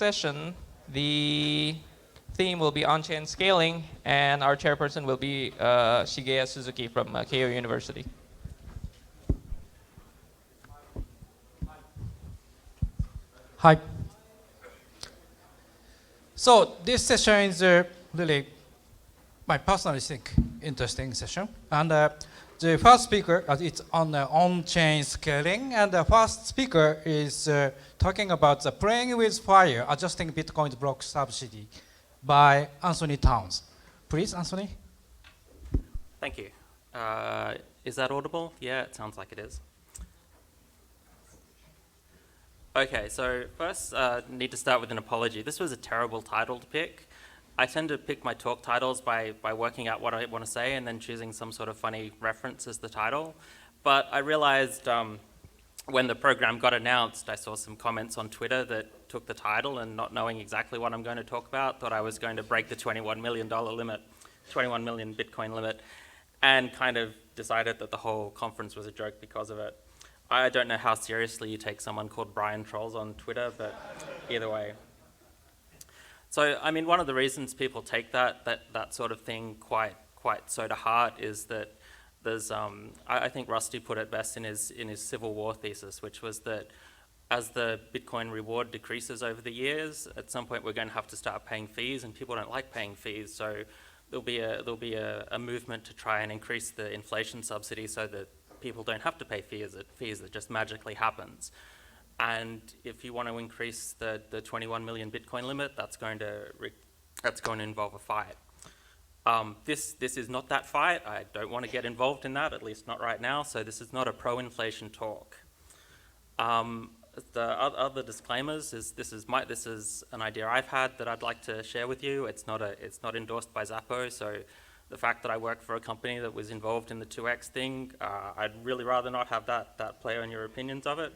session, the theme will be on-chain scaling, and our chairperson will be Shigeya Suzuki from Keio University. Hi. So this session is really, my personally think, interesting session. And the first speaker, it's on-chain scaling, and the first speaker is talking about the playing with fire, adjusting Bitcoin's block subsidy by Anthony Towns. Please, Anthony. Thank you. Is that audible? Yeah, it sounds like it is. Okay, so first need to start with an apology. This was a terrible title to pick. I tend to pick my talk titles by working out what I want to say and then choosing some sort of funny reference as the title. But I realized when the program got announced, I saw some comments on Twitter that took the title and not knowing exactly what I'm going to talk about, thought I was going to break the $21 million limit, 21 million Bitcoin limit, and kind of decided that the whole conference was a joke because of it. I don't know how seriously you take someone called Brian Trolls on Twitter, but either way. So, I mean, one of the reasons people take that sort of thing quite so to heart is that there's, I think Rusty put it best in his Civil War thesis, which was that as the Bitcoin reward decreases over the years, at some point we're going to have to start paying fees, and people don't like paying fees, so there'll be a movement to try and increase the inflation subsidy so that people don't have to pay fees that just magically happens. And if you want to increase the 21 million Bitcoin limit, that's going to involve a fight. This is not that fight. I don't want to get involved in that, at least not right now. So this is not a pro-inflation talk. The other disclaimers is this is an idea I've had that I'd like to share with you. It's not endorsed by Xapo. So the fact that I work for a company that was involved in the 2x thing, I'd really rather not have that play on your opinions of it.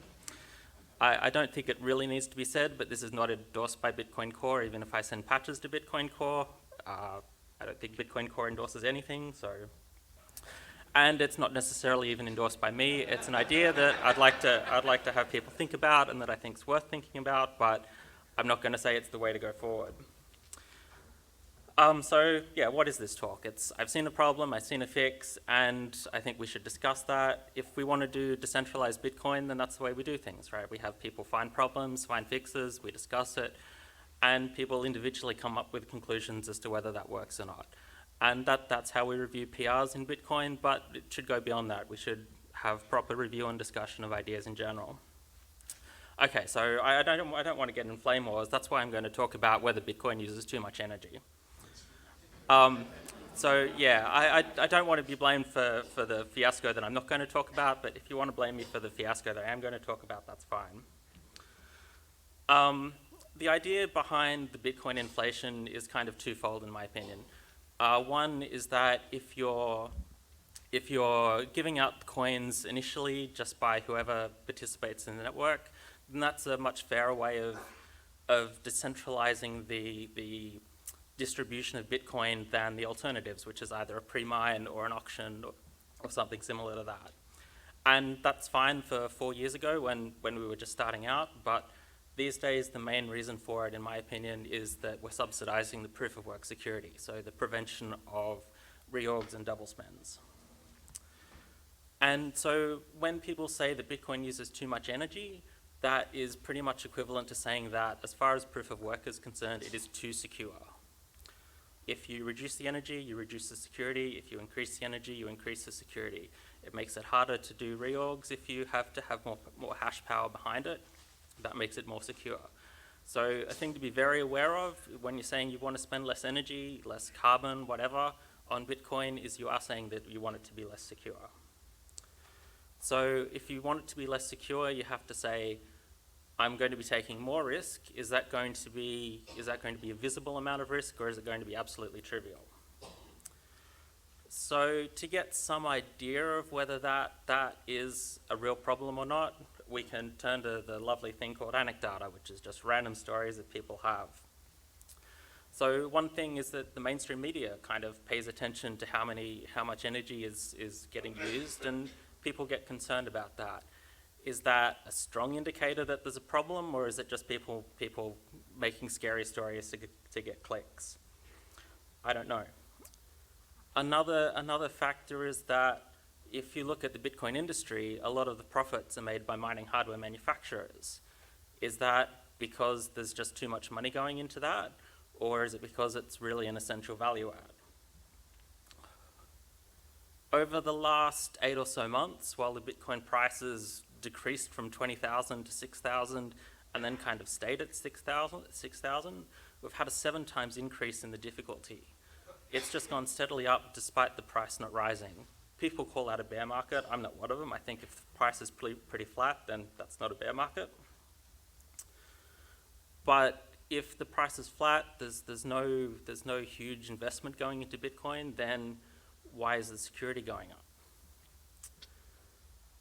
I don't think it really needs to be said, but this is not endorsed by Bitcoin Core, even if I send patches to Bitcoin Core. I don't think Bitcoin Core endorses anything, so. And it's not necessarily even endorsed by me. It's an idea that I'd like to have people think about and that I think is worth thinking about, but I'm not going to say it's the way to go forward. So yeah, what is this talk? I've seen a problem, I've seen a fix, and I think we should discuss that. If we want to do decentralized Bitcoin, then that's the way we do things, right? We have people find problems, find fixes, we discuss it, and people individually come up with conclusions as to whether that works or not. And that's how we review PRs in Bitcoin, but it should go beyond that. We should have proper review and discussion of ideas in general. Okay, so I don't want to get in flame wars. That's why I'm going to talk about whether Bitcoin uses too much energy. So yeah, I don't want to be blamed for the fiasco that I'm not going to talk about, but if you want to blame me for the fiasco that I am going to talk about, that's fine. The idea behind the Bitcoin inflation is kind of twofold in my opinion. One is that if you're giving out coins initially just by whoever participates in the network, then that's a much fairer way of decentralizing the distribution of Bitcoin than the alternatives, which is either a pre-mine or an auction or something similar to that. And that's fine for 4 years ago when we were just starting out, but these days the main reason for it, in my opinion, is that we're subsidizing the proof of work security, so the prevention of reorgs and double spends. And so when people say that Bitcoin uses too much energy, that is pretty much equivalent to saying that as far as proof of work is concerned, it is too secure. If you reduce the energy, you reduce the security. If you increase the energy, you increase the security. It makes it harder to do reorgs if you have to have more hash power behind it. That makes it more secure. So a thing to be very aware of when you're saying you want to spend less energy, less carbon, whatever, on Bitcoin is you are saying that you want it to be less secure. So if you want it to be less secure, you have to say, I'm going to be taking more risk. Is that going to be a visible amount of risk, or is it going to be absolutely trivial? So to get some idea of whether that is a real problem or not, we can turn to the lovely thing called anecdata, which is just random stories that people have. So one thing is that the mainstream media kind of pays attention to how much energy is getting used, and people get concerned about that. Is that a strong indicator that there's a problem, or is it just people making scary stories to get clicks. I don't know. Another factor is that if you look at the Bitcoin industry, a lot of the profits are made by mining hardware manufacturers. Is that because there's just too much money going into that, or is it because it's really an essential value add? Over the last 8 or so months, while the Bitcoin prices decreased from 20,000 to 6,000 and then kind of stayed at 6,000, we've had a 7 times increase in the difficulty. It's just gone steadily up despite the price not rising. People call that a bear market. I'm not one of them. I think if the price is pretty flat, then that's not a bear market. But if the price is flat, there's no huge investment going into Bitcoin, then why is the security going up?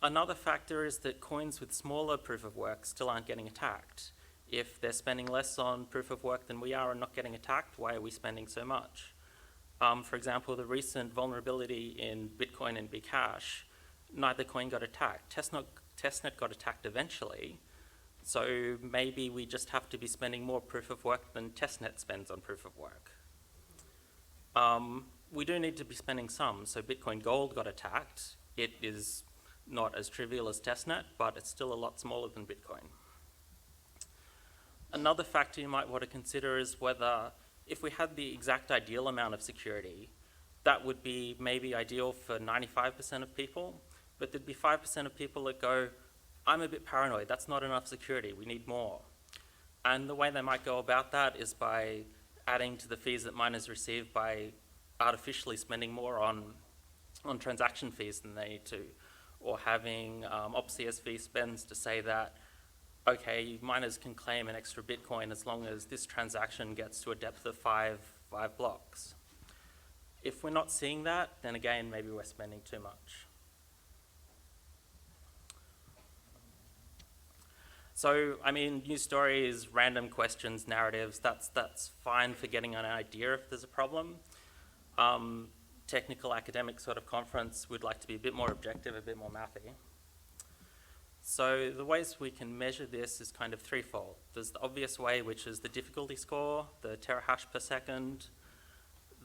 Another factor is that coins with smaller proof of work still aren't getting attacked. If they're spending less on proof of work than we are and not getting attacked, why are we spending so much? For example, the recent vulnerability in Bitcoin and Bcash, neither coin got attacked. Testnet got attacked eventually, so maybe we just have to be spending more proof of work than Testnet spends on proof of work. We do need to be spending some, so Bitcoin Gold got attacked. It is not as trivial as Testnet, but it's still a lot smaller than Bitcoin. Another factor you might want to consider is whether, if we had the exact ideal amount of security, that would be maybe ideal for 95% of people, but there'd be 5% of people that go, I'm a bit paranoid, that's not enough security, we need more. And the way they might go about that is by adding to the fees that miners receive by artificially spending more on transaction fees than they need to, or having OpCSV spends to say that, okay, miners can claim an extra Bitcoin as long as this transaction gets to a depth of five blocks. If we're not seeing that, then again, maybe we're spending too much. So, I mean, news stories, random questions, narratives, that's fine for getting an idea if there's a problem. Technical academic sort of conference, we'd like to be a bit more objective, a bit more mathy. So the ways we can measure this is kind of threefold. There's the obvious way, which is the difficulty score, the terahash per second.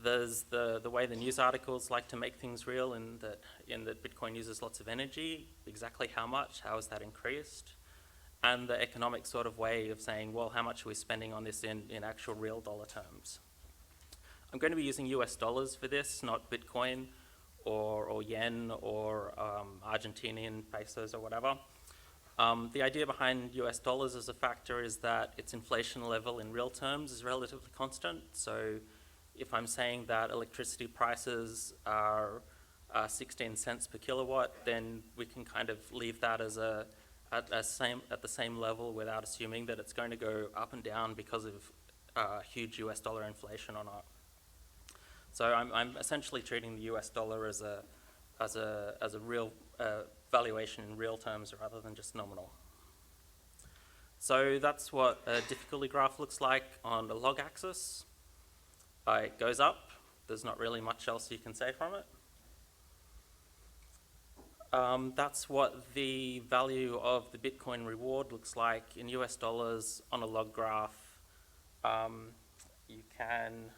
There's the way the news articles like to make things real in that Bitcoin uses lots of energy, exactly how much, how has that increased? And the economic sort of way of saying, well, how much are we spending on this in actual real dollar terms? I'm going to be using US dollars for this, not Bitcoin or yen or Argentinian pesos or whatever. The idea behind US dollars as a factor is that its inflation level in real terms is relatively constant. So if I'm saying that electricity prices are 16 cents per kilowatt, then we can kind of leave that as at the same level without assuming that it's going to go up and down because of huge US dollar inflation or not. So I'm essentially treating the US dollar as a real valuation in real terms rather than just nominal. So that's what a difficulty graph looks like on the log axis. It goes up. There's not really much else you can say from it. That's what the value of the Bitcoin reward looks like in US dollars on a log graph. You can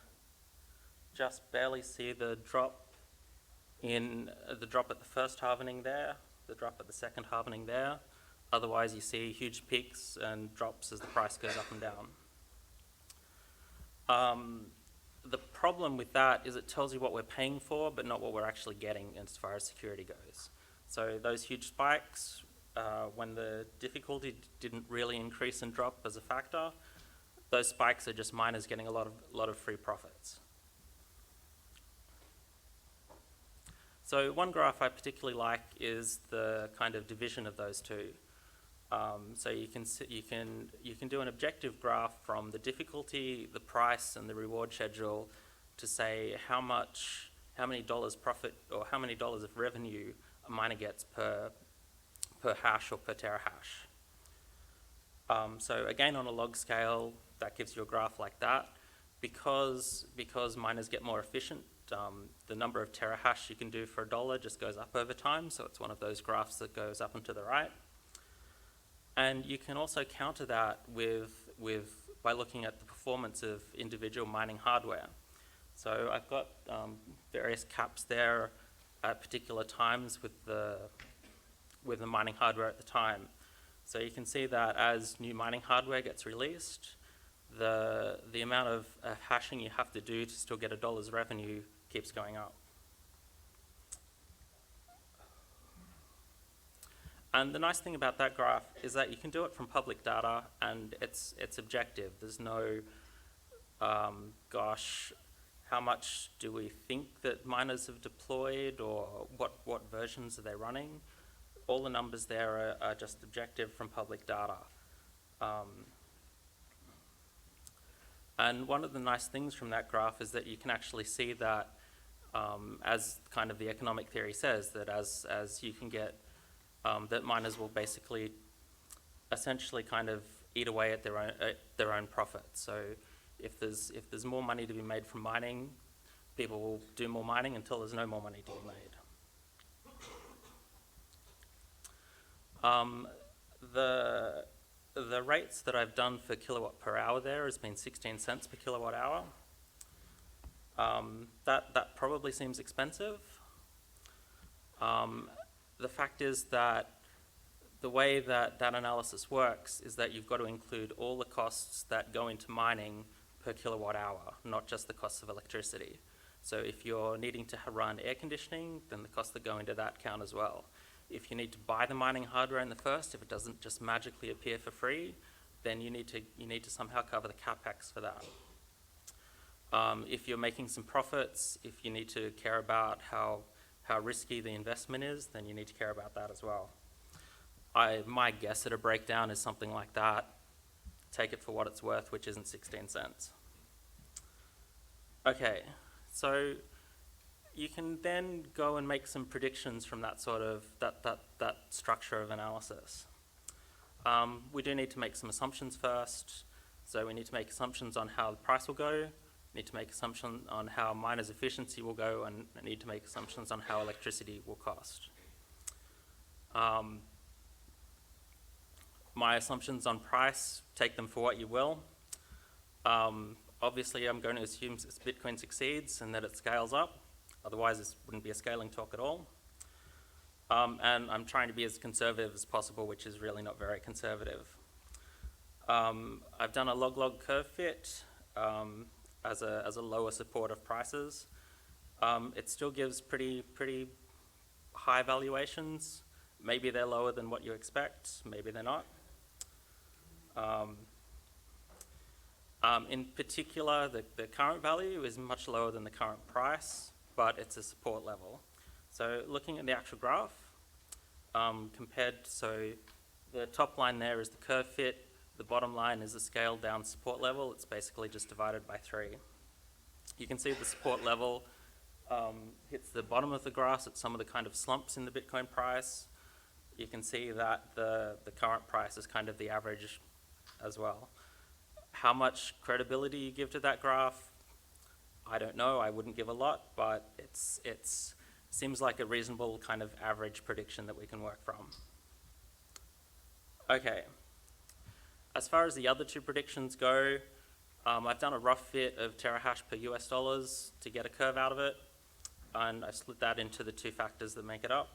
just barely see the drop at the first halvening there, the drop at the second halvening there. Otherwise, you see huge peaks and drops as the price goes up and down. The problem with that is it tells you what we're paying for, but not what we're actually getting as far as security goes. So those huge spikes, when the difficulty didn't really increase and drop as a factor, those spikes are just miners getting a lot of free profits. So one graph I particularly like is the kind of division of those two. So you can do an objective graph from the difficulty, the price, and the reward schedule to say how many dollars profit or how many dollars of revenue a miner gets per hash or per terahash. So again, on a log scale, that gives you a graph like that. Because miners get more efficient, the number of terahash you can do for $1 just goes up over time, so it's one of those graphs that goes up and to the right. And you can also counter that with by looking at the performance of individual mining hardware. So I've got various caps there at particular times with the mining hardware at the time. So you can see that as new mining hardware gets released, the amount of hashing you have to do to still get $1 revenue keeps going up. And the nice thing about that graph is that you can do it from public data and it's objective. There's no, gosh, how much do we think that miners have deployed or what versions are they running? All the numbers there are just objective from public data. And one of the nice things from that graph is that you can actually see that, as kind of the economic theory says, that as you can get, that miners will basically essentially kind of eat away at their own profit. So if there's more money to be made from mining, people will do more mining until there's no more money to be made. The rates that I've done for kilowatt per hour there has been 16 cents per kilowatt hour. That probably seems expensive. The fact is that the way that that analysis works is that you've got to include all the costs that go into mining per kilowatt hour, not just the costs of electricity. So if you're needing to run air conditioning, then the costs that go into that count as well. If you need to buy the mining hardware in the first, if it doesn't just magically appear for free, then you need to somehow cover the capex for that. If you're making some profits, if you need to care about how risky the investment is, then you need to care about that as well. My guess at a breakdown is something like that. Take it for what it's worth, which isn't 16 cents. Okay, so you can then go and make some predictions from that sort of, that structure of analysis. We do need to make some assumptions first. So we need to make assumptions on how the price will go, need to make assumptions on how miners' efficiency will go, and need to make assumptions on how electricity will cost. My assumptions on price, take them for what you will. Obviously, I'm going to assume Bitcoin succeeds and that it scales up. Otherwise, this wouldn't be a scaling talk at all. And I'm trying to be as conservative as possible, which is really not very conservative. I've done a log-log curve fit as a lower support of prices. It still gives pretty high valuations. Maybe they're lower than what you expect, maybe they're not. In particular, the current value is much lower than the current price, but it's a support level. So looking at the actual graph, so the top line there is the curve fit, the bottom line is the scaled down support level. It's basically just divided by 3. You can see the support level hits the bottom of the graph at some of the kind of slumps in the Bitcoin price. You can see that the current price is kind of the average as well. How much credibility you give to that graph, I don't know. I wouldn't give a lot, but it seems like a reasonable kind of average prediction that we can work from. Okay. As far as the other 2 predictions go, I've done a rough fit of terahash per US dollars to get a curve out of it, and I split that into the 2 factors that make it up.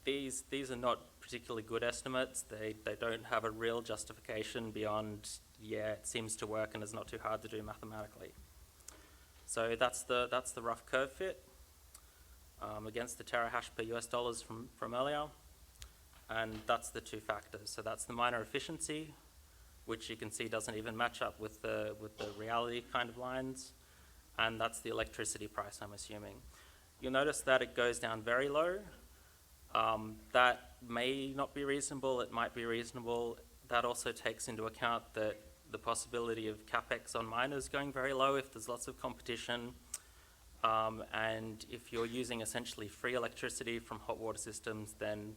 These are not particularly good estimates. They don't have a real justification beyond, yeah, it seems to work and it's not too hard to do mathematically. So that's the rough curve fit against the terahash per US dollars from earlier. And that's the 2 factors. So that's the miner efficiency, which you can see doesn't even match up with the reality kind of lines. And that's the electricity price, I'm assuming. You'll notice that it goes down very low. That may not be reasonable, it might be reasonable. That also takes into account that the possibility of capex on miners going very low if there's lots of competition. And if you're using essentially free electricity from hot water systems, then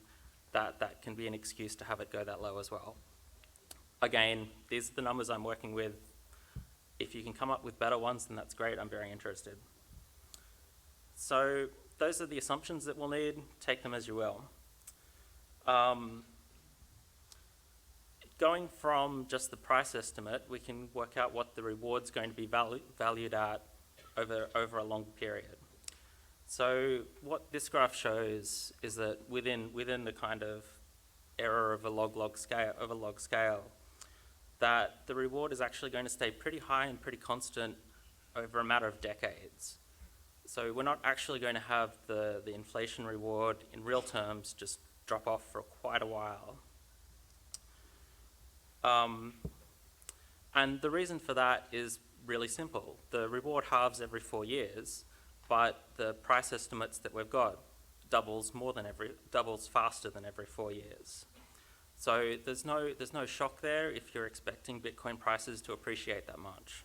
that can be an excuse to have it go that low as well. Again, these are the numbers I'm working with. If you can come up with better ones, then that's great, I'm very interested. So those are the assumptions that we'll need. Take them as you will. going from just the price estimate, we can work out what the reward's going to be valued at over a long period. So what this graph shows is that within the kind of error of a log scale, that the reward is actually going to stay pretty high and pretty constant over a matter of decades. So we're not actually going to have the inflation reward in real terms just drop off for quite a while. And the reason for that is really simple. The reward halves every 4 years, but the price estimates that we've got doubles faster than every 4 years. So there's no shock there if you're expecting Bitcoin prices to appreciate that much.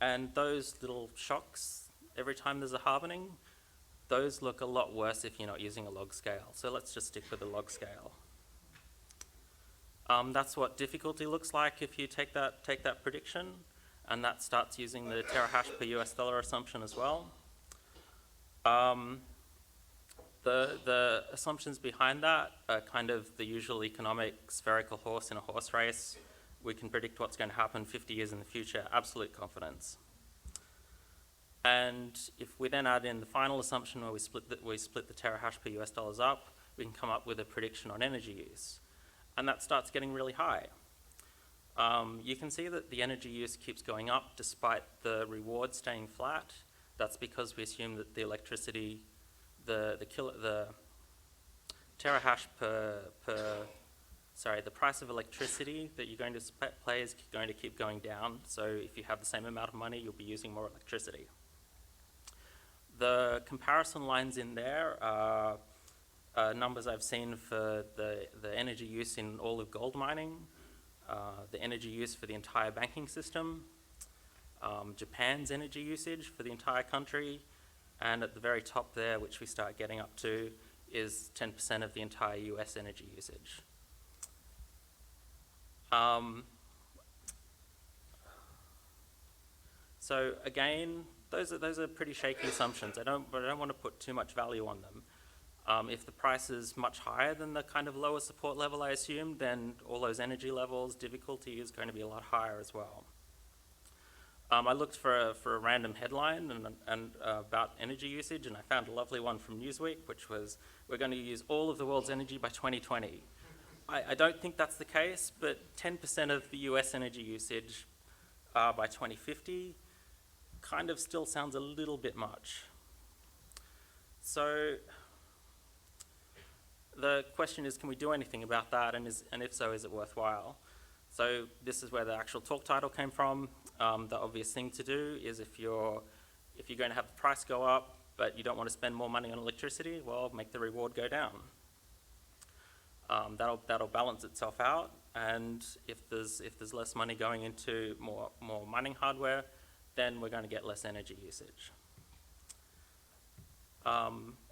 And those little shocks, every time there's a halvening, those look a lot worse if you're not using a log scale. So let's just stick with the log scale. That's what difficulty looks like if you take that prediction, and that starts using the terahash per US dollar assumption as well. The assumptions behind that are kind of the usual economic spherical horse in a horse race. We can predict what's going to happen 50 years in the future, absolute confidence. And if we then add in the final assumption where we split the terahash per US dollars up, we can come up with a prediction on energy use. And that starts getting really high. You can see that the energy use keeps going up despite the reward staying flat. That's because we assume that the electricity, the terahash the price of electricity that you're going to pay is going to keep going down. So if you have the same amount of money, you'll be using more electricity. The comparison lines in there are numbers I've seen for the energy use in all of gold mining, the energy use for the entire banking system, Japan's energy usage for the entire country, and at the very top there, which we start getting up to, is 10% of the entire US energy usage. So again, those are pretty shaky assumptions. But I don't want to put too much value on them. If the price is much higher than the kind of lower support level I assumed, then all those energy levels, difficulty is going to be a lot higher as well. I looked for a random headline and about energy usage, and I found a lovely one from Newsweek, which was, we're going to use all of the world's energy by 2020. I don't think that's the case, but 10% of the US energy usage by 2050 kind of still sounds a little bit much. So the question is, can we do anything about that, and if so, is it worthwhile? So this is where the actual talk title came from. The obvious thing to do is if you're going to have the price go up, but you don't want to spend more money on electricity, well, make the reward go down. That'll balance itself out, and if there's less money going into more mining hardware, then we're going to get less energy usage.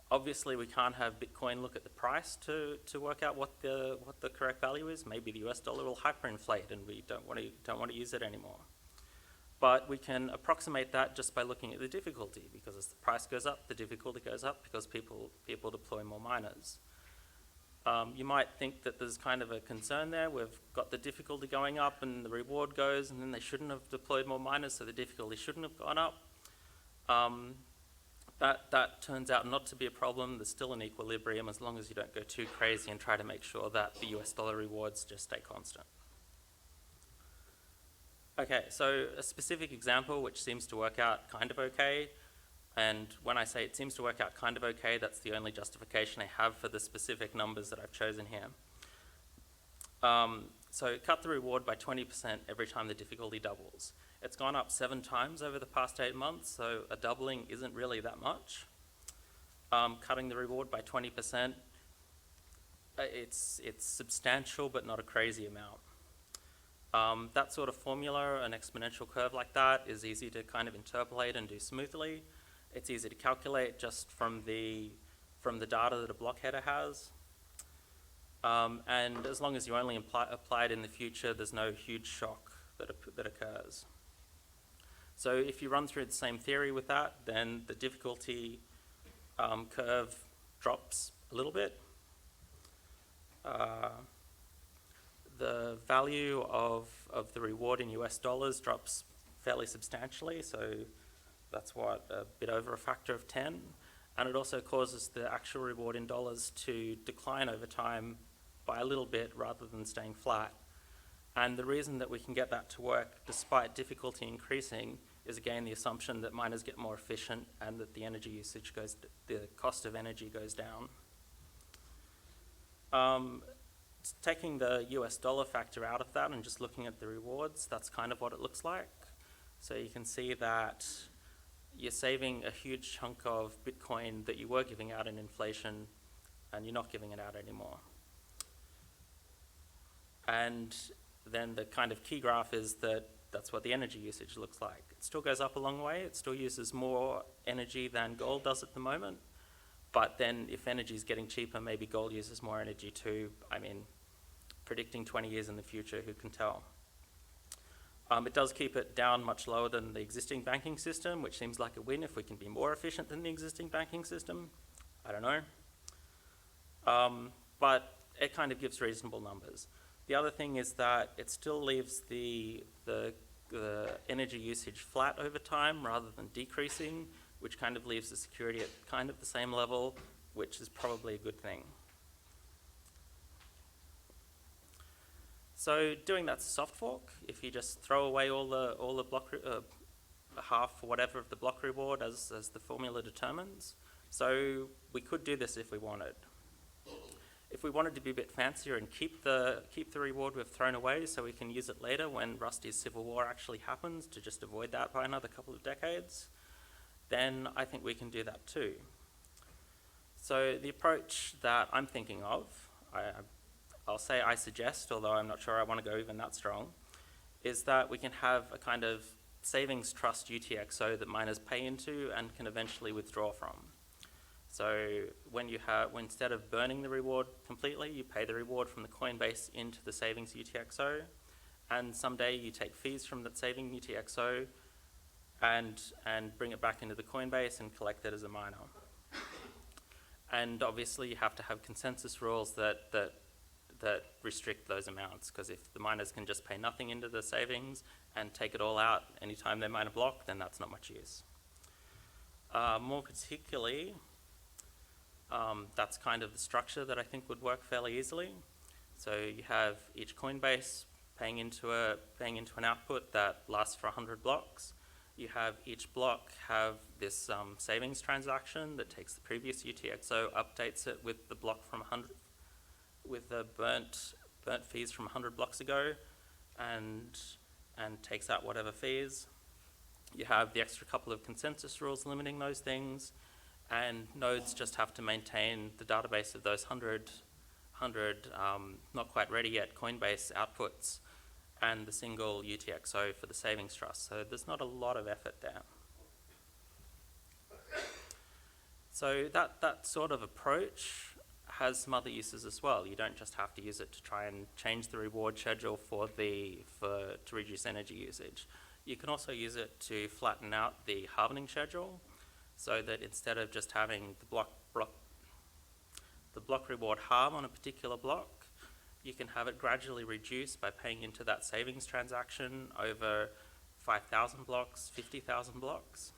Obviously, we can't have Bitcoin look at the price to work out what the correct value is. Maybe the US dollar will hyperinflate, and we don't want to use it anymore. But we can approximate that just by looking at the difficulty, because as the price goes up, the difficulty goes up because people deploy more miners. You might think that there's kind of a concern there. We've got the difficulty going up and the reward goes, and then they shouldn't have deployed more miners, so the difficulty shouldn't have gone up. That turns out not to be a problem. There's still an equilibrium as long as you don't go too crazy and try to make sure that the US dollar rewards just stay constant. Okay, so a specific example which seems to work out kind of okay, and when I say it seems to work out kind of okay, that's the only justification I have for the specific numbers that I've chosen here. So cut the reward by 20% every time the difficulty doubles. It's gone up 7 times over the past 8 months, so a doubling isn't really that much. Cutting the reward by 20%, it's substantial but not a crazy amount. That sort of formula, an exponential curve like that, is easy to kind of interpolate and do smoothly. It's easy to calculate just from the data that a block header has. And as long as you only apply it in the future, there's no huge shock that occurs. So if you run through the same theory with that, then the difficulty curve drops a little bit. the value of the reward in US dollars drops fairly substantially, so that's what, a bit over a factor of 10. And it also causes the actual reward in dollars to decline over time by a little bit rather than staying flat. And the reason that we can get that to work despite difficulty increasing is again the assumption that miners get more efficient and that the energy usage the cost of energy goes down. Taking the US dollar factor out of that and just looking at the rewards, that's kind of what it looks like. So you can see that you're saving a huge chunk of Bitcoin that you were giving out in inflation, and you're not giving it out anymore. And then the kind of key graph is that that's what the energy usage looks like. It still goes up a long way. It still uses more energy than gold does at the moment. But then if energy is getting cheaper, maybe gold uses more energy too. I mean, predicting 20 years in the future, who can tell? It does keep it down much lower than the existing banking system, which seems like a win if we can be more efficient than the existing banking system. I don't know. But it kind of gives reasonable numbers. The other thing is that it still leaves the energy usage flat over time rather than decreasing, which kind of leaves the security at kind of the same level, which is probably a good thing. So doing that's a soft fork. If you just throw away all the block half or whatever of the block reward as the formula determines. So we could do this if we wanted. If we wanted to be a bit fancier and keep the reward we've thrown away so we can use it later when Rusty's Civil War actually happens, to just avoid that by another couple of decades, then I think we can do that too. So the approach that I'm thinking of, I'll say I suggest, although I'm not sure I want to go even that strong, is that we can have a kind of savings trust UTXO that miners pay into and can eventually withdraw from. So when instead of burning the reward completely, you pay the reward from the Coinbase into the savings UTXO, and someday you take fees from that saving UTXO and bring it back into the Coinbase and collect it as a miner. And obviously you have to have consensus rules that restrict those amounts, because if the miners can just pay nothing into the savings and take it all out anytime they mine a block, then that's not much use. More particularly, that's kind of the structure that I think would work fairly easily. So you have each Coinbase paying into an output that lasts for 100 blocks. You have each block have this savings transaction that takes the previous UTXO, updates it with the block from 100, with the burnt fees from 100 blocks ago, and takes out whatever fees. You have the extra couple of consensus rules limiting those things, and nodes just have to maintain the database of those 100 not quite ready yet Coinbase outputs and the single UTXO for the savings trust. So there's not a lot of effort there. So that sort of approach has some other uses as well. You don't just have to use it to try and change the reward schedule to reduce energy usage. You can also use it to flatten out the halving schedule, so that instead of just having the block reward halve on a particular block, you can have it gradually reduce by paying into that savings transaction over 5,000 blocks, 50,000 blocks.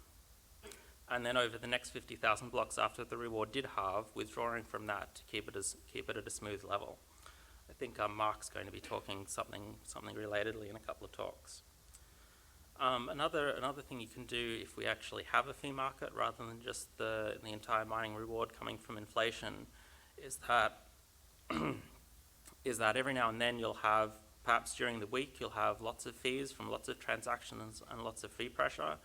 And then over the next 50,000 blocks after the reward did halve, withdrawing from that to keep it at a smooth level. I think Mark's going to be talking something relatedly in a couple of talks. Another thing you can do if we actually have a fee market rather than just the entire mining reward coming from inflation is that every now and then you'll have, perhaps during the week, you'll have lots of fees from lots of transactions and lots of fee pressure.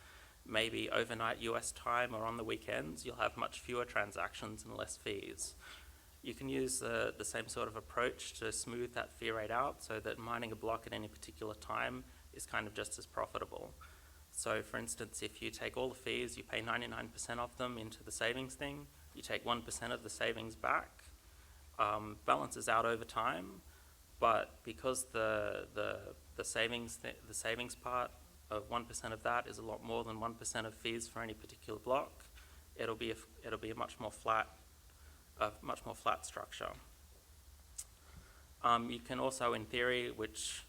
Maybe overnight US time or on the weekends, you'll have much fewer transactions and less fees. You can use the same sort of approach to smooth that fee rate out so that mining a block at any particular time is kind of just as profitable. So for instance, if you take all the fees, you pay 99% of them into the savings thing, you take 1% of the savings back, balances out over time, but because the savings part of 1% of that is a lot more than 1% of fees for any particular block, it'll be a much more flat structure. You can also, in theory, which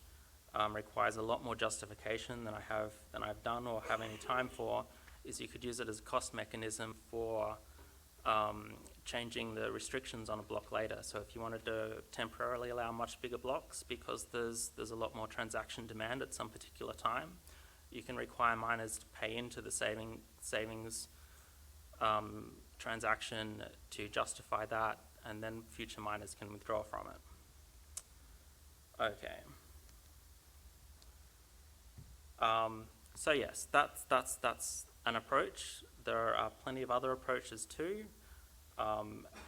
requires a lot more justification than I've done or have any time for, is you could use it as a cost mechanism for changing the restrictions on a block later. So if you wanted to temporarily allow much bigger blocks because there's a lot more transaction demand at some particular time, you can require miners to pay into the savings transaction to justify that, and then future miners can withdraw from it. Okay. So yes, that's an approach. There are plenty of other approaches too.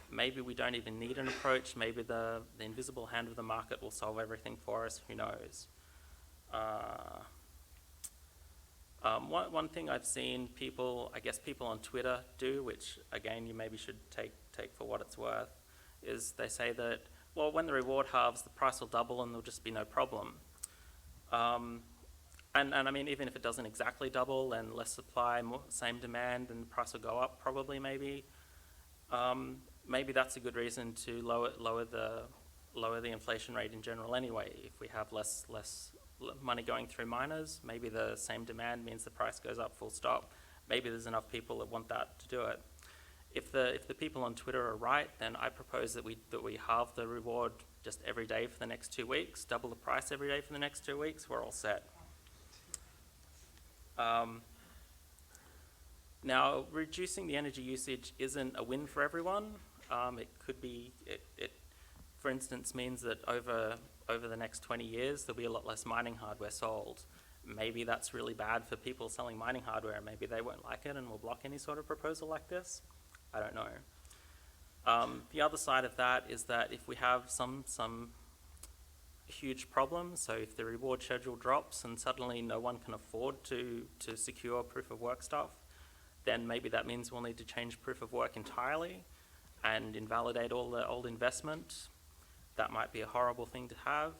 Maybe we don't even need an approach. Maybe the invisible hand of the market will solve everything for us. Who knows? One thing I've seen people on Twitter do, which again you maybe should take for what it's worth, is they say that, well, when the reward halves, the price will double and there'll just be no problem. And I mean, even if it doesn't exactly double and less supply, same demand, and the price will go up probably, maybe. Maybe that's a good reason to lower the inflation rate in general anyway. If we have less money going through miners, maybe the same demand means the price goes up full stop. Maybe there's enough people that want that to do it. If the people on Twitter are right, then I propose that we halve the reward just every day for the next 2 weeks, double the price every day for the next 2 weeks, we're all set. Now, reducing the energy usage isn't a win for everyone. It could be, it for instance means that over the next 20 years, there'll be a lot less mining hardware sold. Maybe that's really bad for people selling mining hardware. Maybe they won't like it and will block any sort of proposal like this. I don't know. The other side of that is that if we have some huge problem, so if the reward schedule drops and suddenly no one can afford to secure proof of work stuff, then maybe that means we'll need to change proof of work entirely and invalidate all the old investment. That might be a horrible thing to have.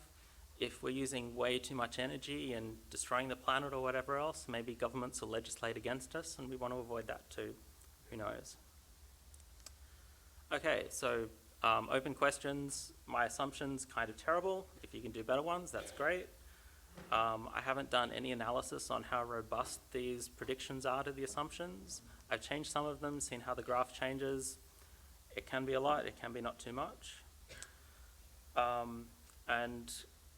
If we're using way too much energy and destroying the planet or whatever else, maybe governments will legislate against us, and we want to avoid that too. Who knows? Okay, so open questions. My assumption's kind of terrible. If you can do better ones, that's great. I haven't done any analysis on how robust these predictions are to the assumptions. I've changed some of them, seen how the graph changes. It can be a lot, it can be not too much. And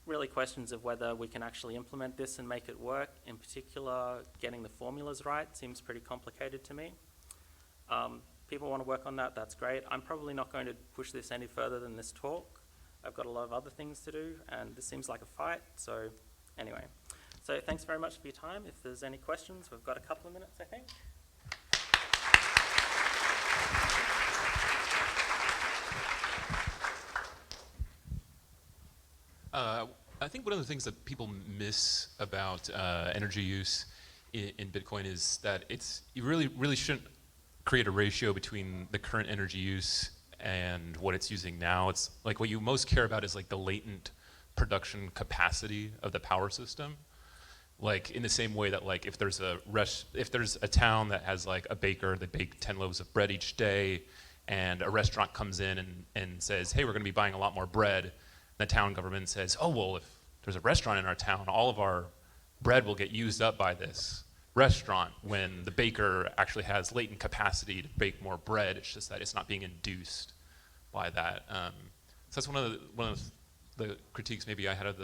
really questions of whether we can actually implement this and make it work. In particular, getting the formulas right seems pretty complicated to me. People want to work on that, that's great. I'm probably not going to push this any further than this talk. I've got a lot of other things to do, and this seems like a fight, so anyway. So thanks very much for your time. If there's any questions, we've got a couple of minutes, I think. I think one of the things that people miss about energy use in Bitcoin is that you really shouldn't create a ratio between the current energy use and what it's using now. It's like what you most care about is like the latent production capacity of the power system. Like in the same way that like if there's a town that has like a baker, they bake 10 loaves of bread each day, and a restaurant comes in and says, hey, we're going to be buying a lot more bread. The town government says, oh, well, if there's a restaurant in our town, all of our bread will get used up by this restaurant, when the baker actually has latent capacity to bake more bread. It's just that it's not being induced by that. So that's one of the critiques maybe I had of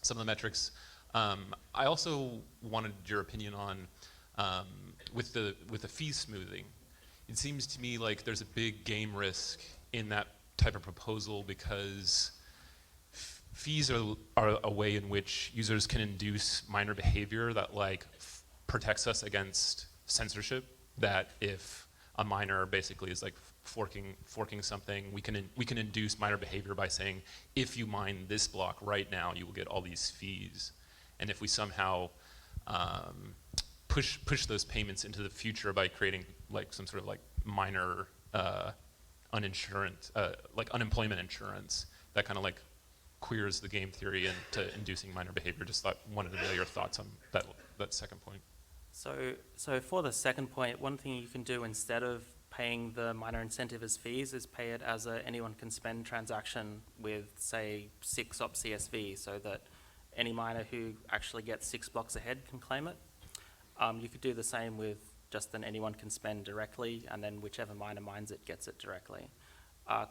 some of the metrics. I also wanted your opinion on with the fee smoothing. It seems to me like there's a big game risk in that type of proposal, because fees are a way in which users can induce miner behavior that like protects us against censorship. That if a miner basically is like forking something, we can induce miner behavior by saying, if you mine this block right now, you will get all these fees. And if we somehow push those payments into the future by creating like some sort of like miner unemployment insurance, that kind of like queers the game theory into inducing miner behavior. Just wanted to know your thoughts on that second point. So for the second point, one thing you can do instead of paying the miner incentive as fees is pay it as a anyone can spend transaction with, say, 6 op CSV, so that any miner who actually gets 6 blocks ahead can claim it. You could do the same with just an anyone can spend directly, and then whichever miner mines it gets it directly.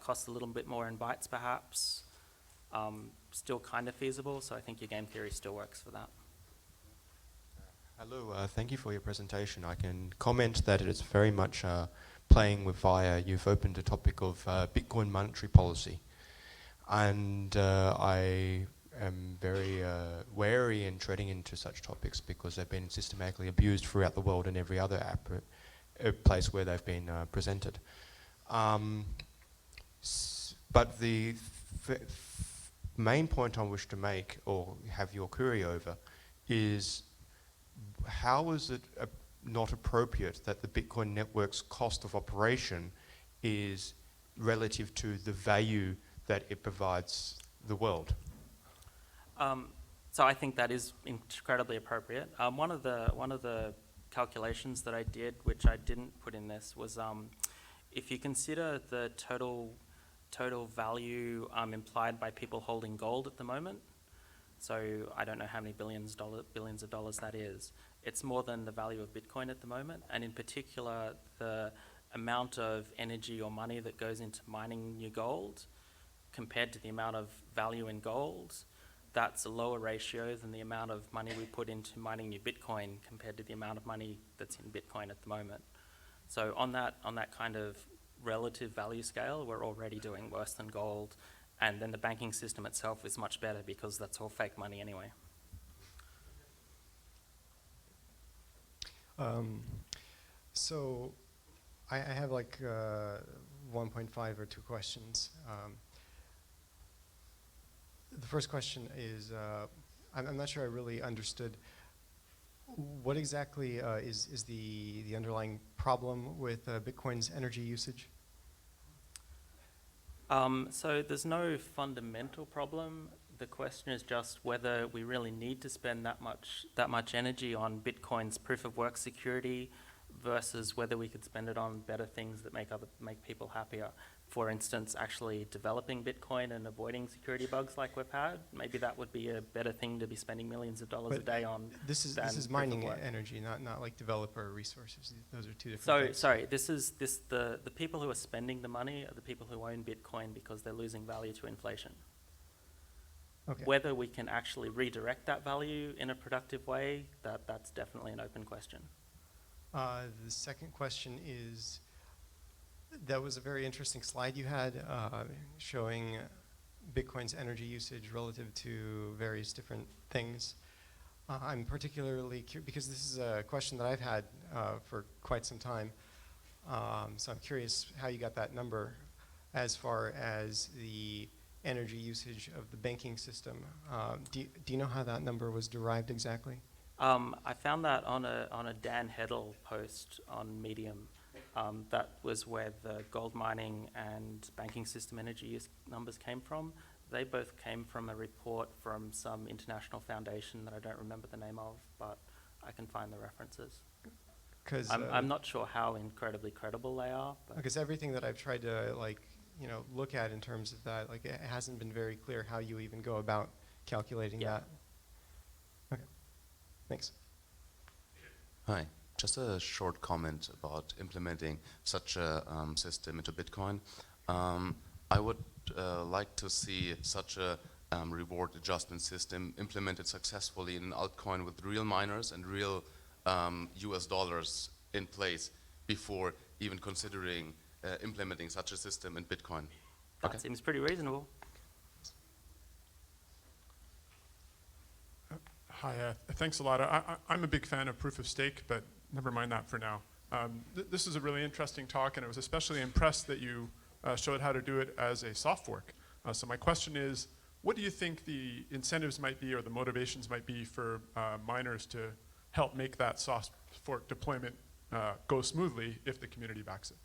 Costs a little bit more in bytes, perhaps. Still kind of feasible, so I think your game theory still works for that. Hello, thank you for your presentation. I can comment that it is very much playing with fire. You've opened the topic of Bitcoin monetary policy. And I am very wary in treading into such topics because they've been systematically abused throughout the world in every other place where they've been presented. But the main point I wish to make, or have your query over, is how is it not appropriate that the Bitcoin network's cost of operation is relative to the value that it provides the world? So I think that is incredibly appropriate. One of the calculations that I did, which I didn't put in this, was if you consider the total value implied by people holding gold at the moment. So I don't know how many billions of dollars that is. It's more than the value of Bitcoin at the moment, and in particular, the amount of energy or money that goes into mining new gold compared to the amount of value in gold. That's a lower ratio than the amount of money we put into mining new Bitcoin compared to the amount of money that's in Bitcoin at the moment. So on that kind of relative value scale, we're already doing worse than gold. And then the banking system itself is much better because that's all fake money anyway. So I have like 1.5 or 2 questions. The first question is, I'm not sure I really understood what exactly is the underlying problem with Bitcoin's energy usage? So there's no fundamental problem. The question is just whether we really need to spend that much energy on Bitcoin's proof of work security versus whether we could spend it on better things that make people happier. For instance, actually developing Bitcoin and avoiding security bugs like we've had. Maybe that would be a better thing to be spending millions of dollars a day on. This is mining energy, not like developer resources. Those are 2 different things. Sorry, the people who are spending the money are the people who own Bitcoin because they're losing value to inflation. Okay. Whether we can actually redirect that value in a productive way, that's definitely an open question. The second question is, that was a very interesting slide you had showing Bitcoin's energy usage relative to various different things. I'm particularly curious, because this is a question that I've had for quite some time. So I'm curious how you got that number as far as the energy usage of the banking system. Do you know how that number was derived exactly? I found that on a Dan Heddle post on Medium. That was where the gold mining and banking system energy use numbers came from. They both came from a report from some international foundation that I don't remember the name of, but I can find the references. I'm not sure how incredibly credible they are. Because everything that I've tried to look at in terms of that, it hasn't been very clear how you even go about calculating that. Okay, thanks. Hi. Just a short comment about implementing such a system into Bitcoin. I would like to see such a reward adjustment system implemented successfully in an altcoin with real miners and real US dollars in place before even considering implementing such a system in Bitcoin. That seems pretty reasonable. Hi, thanks a lot. I'm a big fan of proof of stake, but never mind that for now. This is a really interesting talk, and I was especially impressed that you showed how to do it as a soft fork. So my question is, what do you think the incentives might be or the motivations might be for miners to help make that soft fork deployment go smoothly if the community backs it?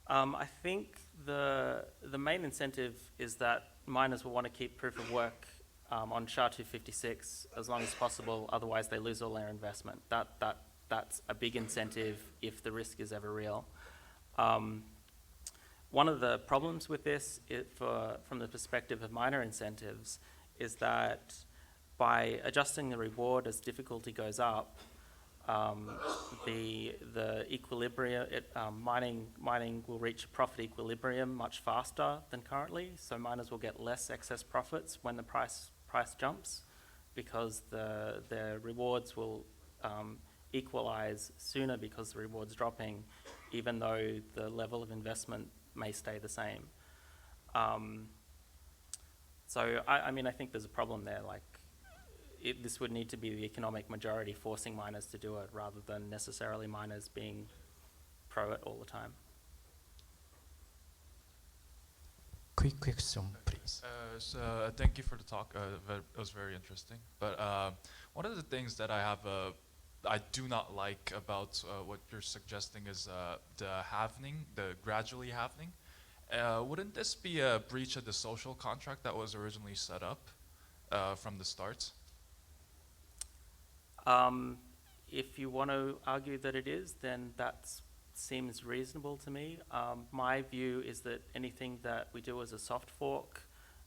I think the main incentive is that miners will want to keep proof of work on SHA-256 as long as possible, otherwise they lose all their investment. That that's a big incentive if the risk is ever real. One of the problems with this, from the perspective of miner incentives, is that by adjusting the reward as difficulty goes up, the equilibrium, mining will reach a profit equilibrium much faster than currently. So miners will get less excess profits when the price jumps, because the rewards will equalize sooner because the reward's dropping, even though the level of investment may stay the same. So I mean, I think there's a problem there. Like, this would need to be the economic majority forcing miners to do it, rather than necessarily miners being pro it all the time. Quick question, please. Thank you for the talk. It was very interesting. But one of the things that I do not like about what you're suggesting is the halving, the gradually halving. Wouldn't this be a breach of the social contract that was originally set up from the start? If you want to argue that it is, then that seems reasonable to me. My view is that anything that we do as a soft fork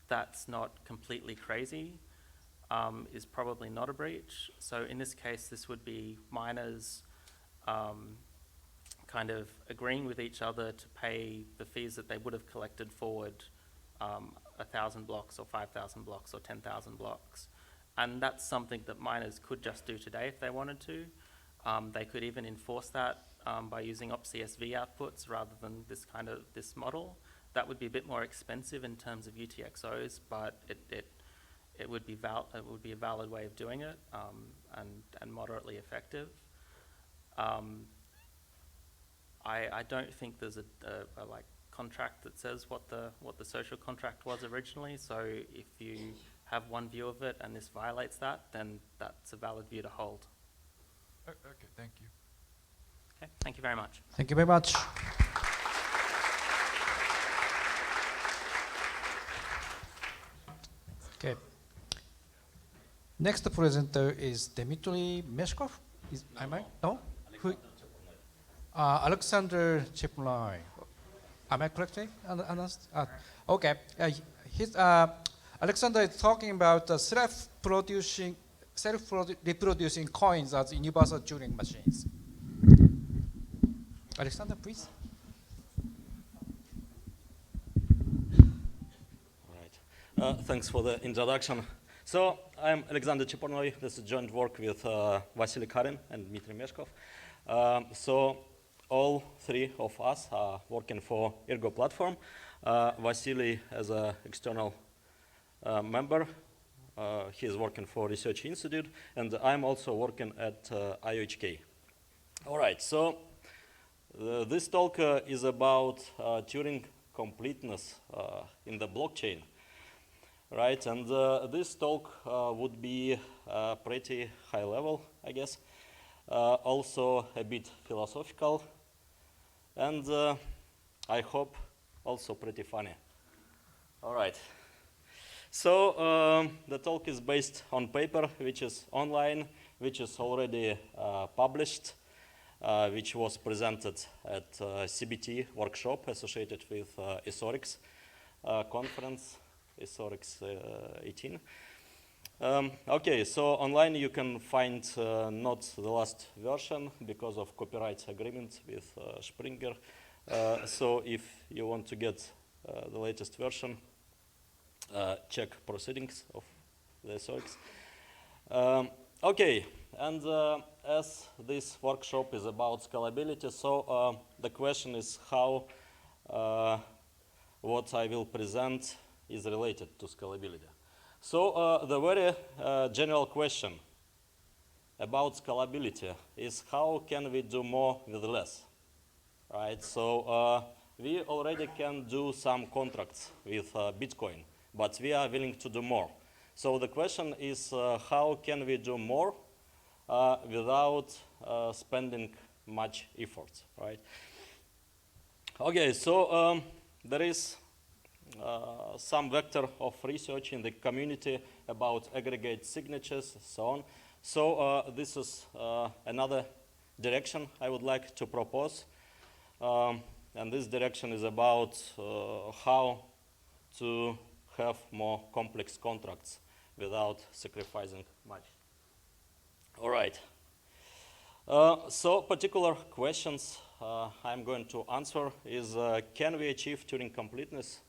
that's not completely crazy is probably not a breach. So in this case, this would be miners kind of agreeing with each other to pay the fees that they would have collected forward 1,000 blocks or 5,000 blocks or 10,000 blocks. And that's something that miners could just do today if they wanted to. They could even enforce that by using OpCSV outputs rather than this model. That would be a bit more expensive in terms of UTXOs, but it would be a valid way of doing it, and moderately effective. I don't think there's a contract that says what the social contract was originally. So if you have one view of it and this violates that, then that's a valid view to hold. Okay, thank you. Okay, thank you very much. Thank you very much. Okay. Next presenter is Dmitry Meshkov. Am I? No? Alexander Chepurnoy. Am I correctly announced? Okay. Alexander is talking about self-reproducing coins as universal Turing machines. Alexander, please. All right. Thanks for the introduction. So I'm Alexander Chepurnoy. This is joint work with Vasily, Kharin, and Dmitry Meshkov. So all three of us are working for Ergo platform. Vasily as an external member. He is working for Research Institute, and I'm also working at IOHK. All right, so this talk is about Turing completeness in the blockchain, right? And this talk would be pretty high level, I guess, also a bit philosophical, and I hope also pretty funny. All right. So the talk is based on paper, which is online, which is already published, which was presented at CBT workshop associated with ESORIX conference, ESORIX 18. Okay, so online you can find not the last version because of copyright agreement with Springer. So if you want to get the latest version, check proceedings of the ESORIX. Okay, and as this workshop is about scalability, so the question is how what I will present is related to scalability. So the very general question about scalability is how can we do more with less, right? So we already can do some contracts with Bitcoin, but we are willing to do more. So the question is how can we do more without spending much effort, right? Okay, so there is some vector of research in the community about aggregate signatures, so on. So this is another direction I would like to propose. And this direction is about how to have more complex contracts without sacrificing much. All right. So particular questions I'm going to answer is, can we achieve Turing completeness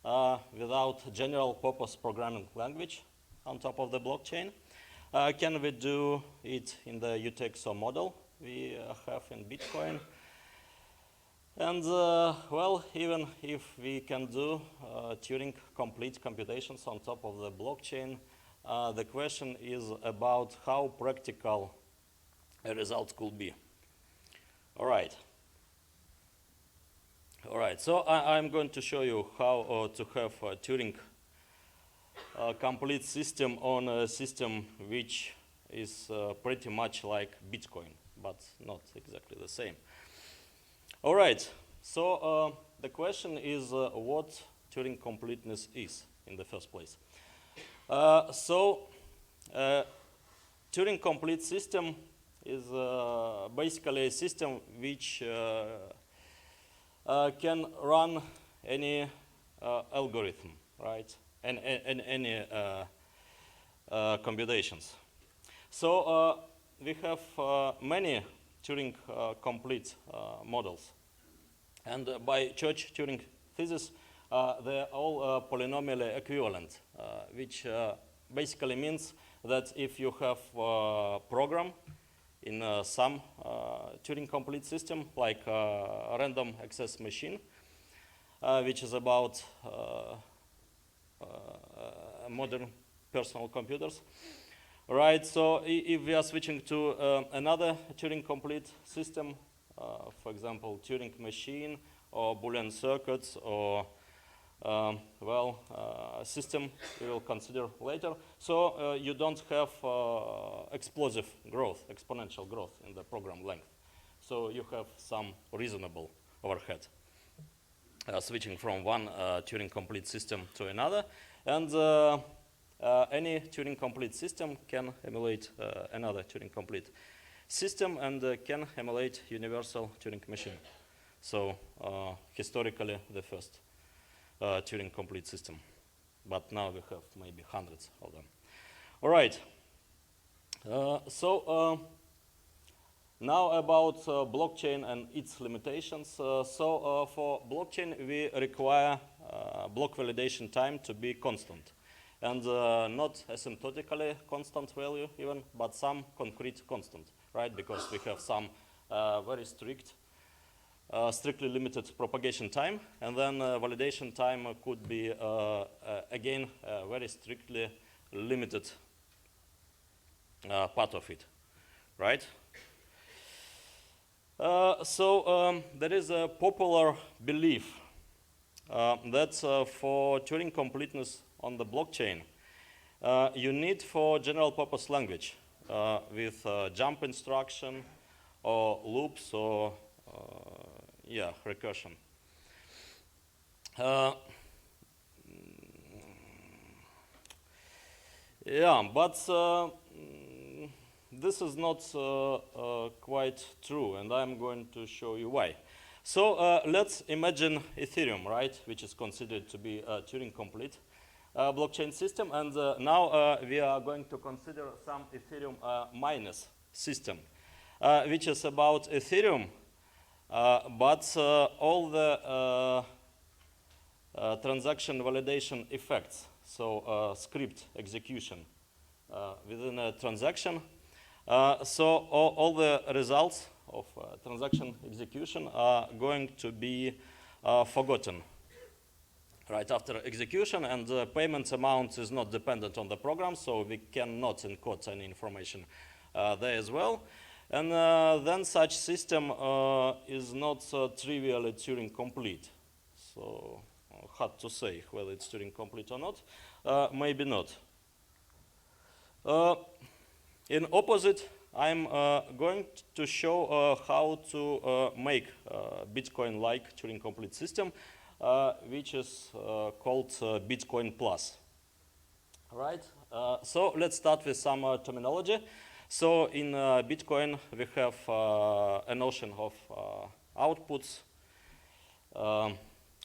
without general purpose programming language on top of the blockchain? Can we do it in the UTXO model we have in Bitcoin? And well, even if we can do Turing complete computations on top of the blockchain, the question is about how practical a result could be. All right. All right, so I'm going to show you how to have a Turing complete system on a system which is pretty much like Bitcoin, but not exactly the same. All right, so the question is what Turing completeness is in the first place. Turing complete system is basically a system which can run any algorithm, right? And any computations. So we have many Turing complete models. And by Church-Turing thesis, they're all polynomially equivalent, which basically means that if you have a program in some Turing complete system, like a random access machine, which is about modern personal computers. Right, so if we are switching to another Turing complete system, for example, Turing machine or Boolean circuits or system we will consider later. So you don't have explosive growth, exponential growth in the program length. So you have some reasonable overhead switching from one Turing complete system to another. And any Turing complete system can emulate another Turing complete system and can emulate universal Turing machine. So historically, the first Turing complete system. But now we have maybe hundreds of them. All right. Now about blockchain and its limitations. For blockchain, we require block validation time to be constant. And not asymptotically constant value even, but some concrete constant, right? Because we have some very strictly limited propagation time, and then validation time could be, again, very strictly limited part of it, right? There is a popular belief that for Turing completeness on the blockchain, you need for general purpose language with jump instruction or loops or recursion. But this is not quite true, and I'm going to show you why. So let's imagine Ethereum, right, which is considered to be a Turing complete blockchain system, and now we are going to consider some Ethereum minus system, which is about Ethereum, but all the transaction validation effects, so script execution within a transaction. So all the results of transaction execution are going to be forgotten right after execution, and the payment amount is not dependent on the program, so we cannot encode any information there as well. And then such system is not trivially Turing complete. So hard to say whether it's Turing complete or not. Maybe not. In opposite, I'm going to show how to make Bitcoin-like Turing complete system, which is called Bitcoin Plus. Right? So let's start with some terminology. So in Bitcoin, we have a notion of outputs,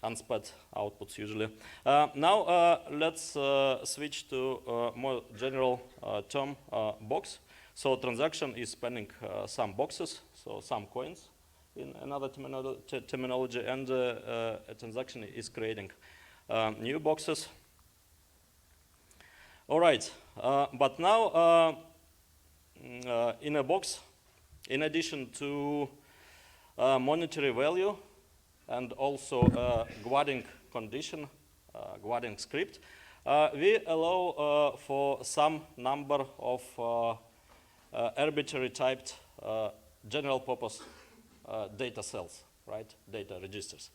unspent outputs usually. Now let's switch to more general term box. So transaction is spanning some boxes, so some coins in another terminology, and a transaction is creating new boxes. All right, but now in a box, in addition to monetary value and also guarding condition, guarding script, we allow for some number of arbitrary typed general purpose data cells, right? Data registers.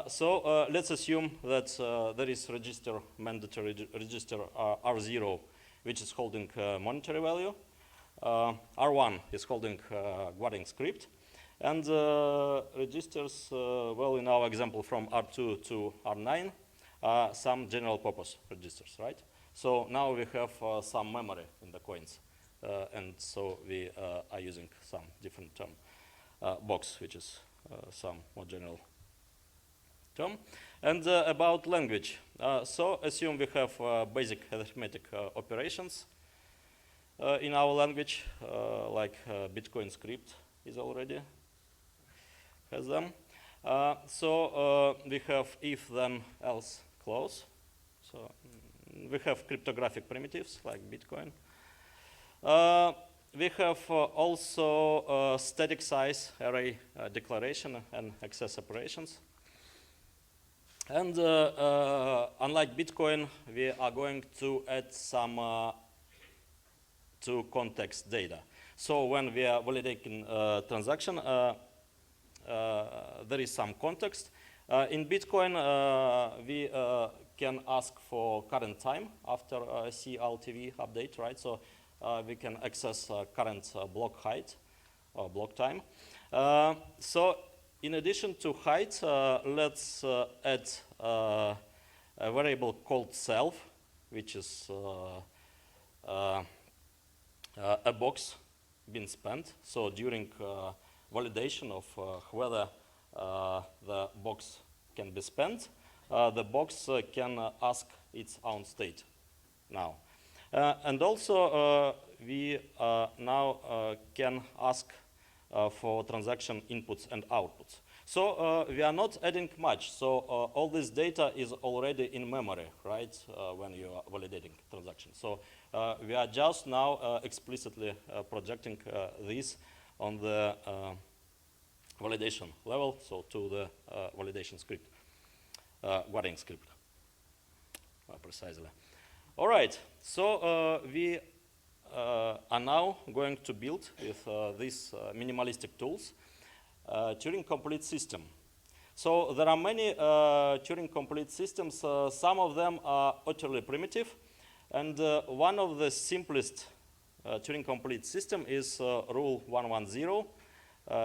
So let's assume that there is register, mandatory register R0, which is holding monetary value. R1 is holding guarding script. And registers, well, in our example from R2 to R9, some general purpose registers, right? So now we have some memory in the coins. And so we are using some different term box, which is some more general term. And about language. So assume we have basic arithmetic operations in our language, like Bitcoin script is already has them. So we have if, then, else clause. So we have cryptographic primitives like Bitcoin. We have also static size array declaration and access operations. And unlike Bitcoin, we are going to add some to context data. So when we are validating transaction, there is some context. In Bitcoin, we can ask for current time after CLTV update, right? So we can access current block height or block time. So in addition to height, let's add a variable called self, which is a box being spent. So during validation of whether the box can be spent, the box can ask its own state now. And also we now can ask for transaction inputs and outputs. So we are not adding much. So all this data is already in memory, right, when you are validating transaction. So we are just now explicitly projecting this on the validation level, so to the validation script, guarding script, precisely. All right, so we are now going to build with these minimalistic tools Turing complete system. So there are many Turing complete systems. Some of them are utterly primitive, and one of the simplest Turing complete system is Rule 110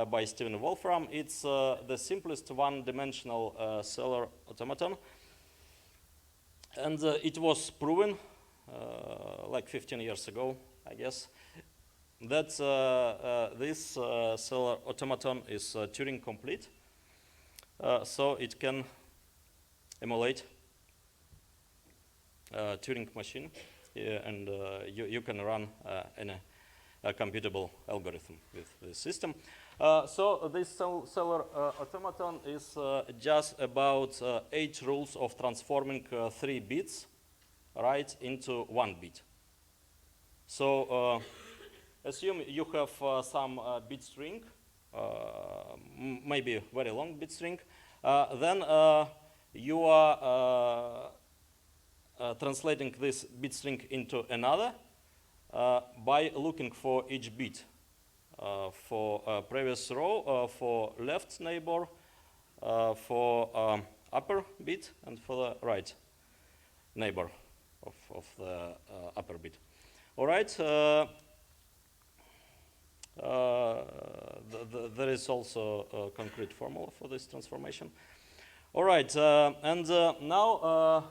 by Stephen Wolfram. It's the simplest one-dimensional Celler automaton. And it was proven like 15 years ago, I guess, that this Celler automaton is Turing complete. So it can emulate Turing machine, and you can run any computable algorithm with this system. So this Celler automaton is just about 8 rules of transforming 3 bits, right, into 1 bit. So assume you have some bit string, maybe very long bit string, then you are translating this bit string into another by looking for each bit. For previous row, for left neighbor, for upper bit, and for the right neighbor of the upper bit. All right. There is also a concrete formula for this transformation. All right, and now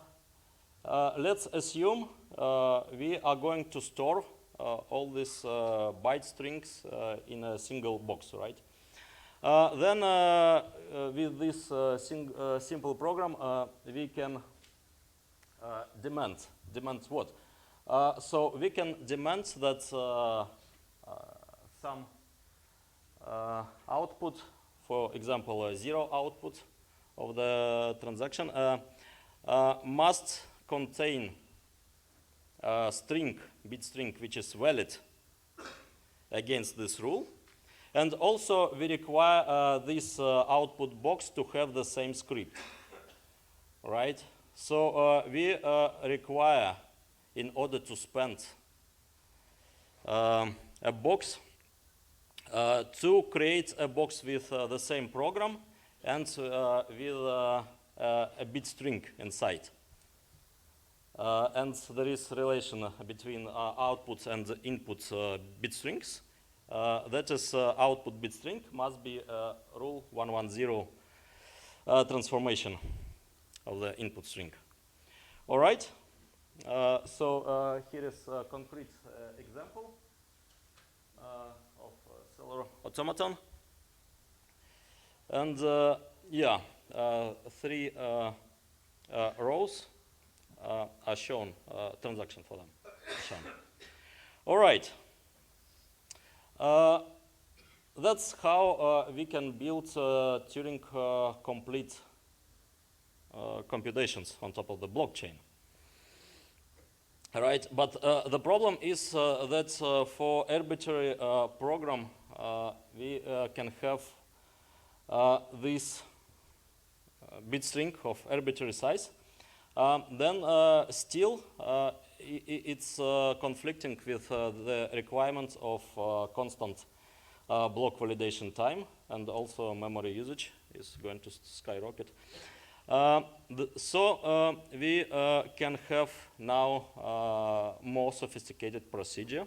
let's assume we are going to store all these byte strings in a single box, right? Then with this simple program, we can demand what? So we can demand that some output, for example, 0 output of the transaction must contain a string, bit string, which is valid against this rule. And also we require this output box to have the same script, right? So we require, in order to spend a box, to create a box with the same program and with a bit string inside. And there is relation between outputs and input bit strings. That is, output bit string must be rule 110 transformation of the input string. All right. So here is a concrete example of cellular automaton. And yeah, 3 rows are shown, transaction for them shown. All right. That's how we can build Turing complete computations on top of the blockchain. All right, but the problem is that for arbitrary program, we can have this bit string of arbitrary size. Then still it's conflicting with the requirements of constant block validation time, and also memory usage is going to skyrocket. So we can have now more sophisticated procedure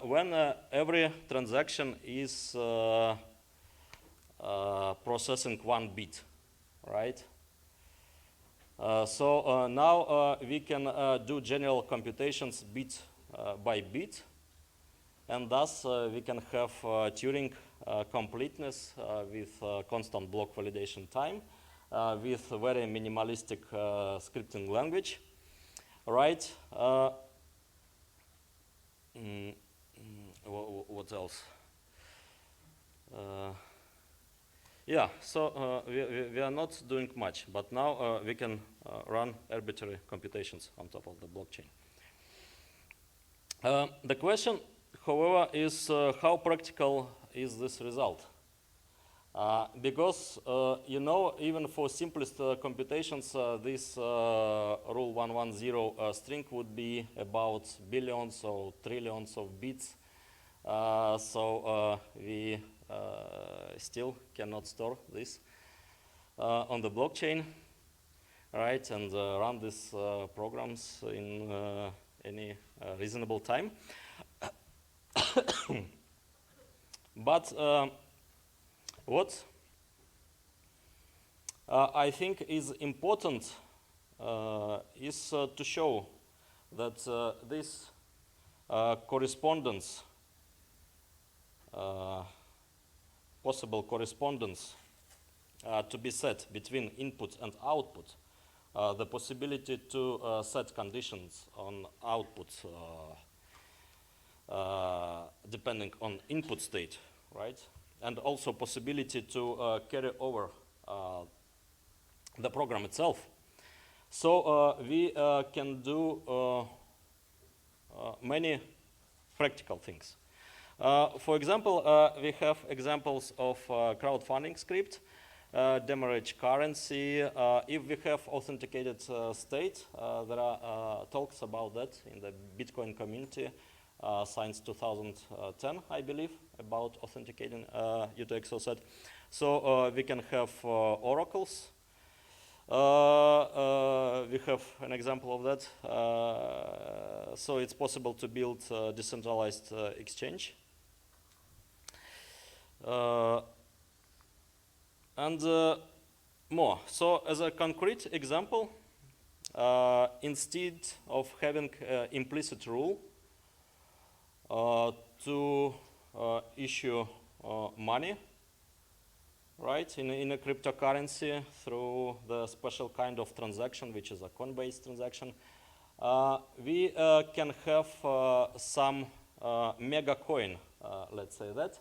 when every transaction is processing 1 bit, right? So now we can do general computations bit by bit, and thus we can have Turing completeness with constant block validation time, with a very minimalistic scripting language, right? What else? Yeah, so we are not doing much, but now we can run arbitrary computations on top of the blockchain. The question, however, is how practical is this result? Because, you know, even for simplest computations, this rule 110 string would be about billions or trillions of bits. So we still cannot store this on the blockchain, right, and run these programs in any reasonable time. But what I think is important is to show that this correspondence, possible correspondence to be set between input and output, the possibility to set conditions on output depending on input state, right? And also possibility to carry over the program itself. So we can do many practical things. For example, we have examples of crowdfunding script, demurrage currency. If we have authenticated state, there are talks about that in the Bitcoin community since 2010, I believe, about authenticating UTXO set. So we can have oracles. We have an example of that. So it's possible to build decentralized exchange. And more. So as a concrete example, instead of having implicit rule, to issue money, right, in a cryptocurrency through the special kind of transaction, which is a coin-based transaction. We can have some mega coin, let's say that,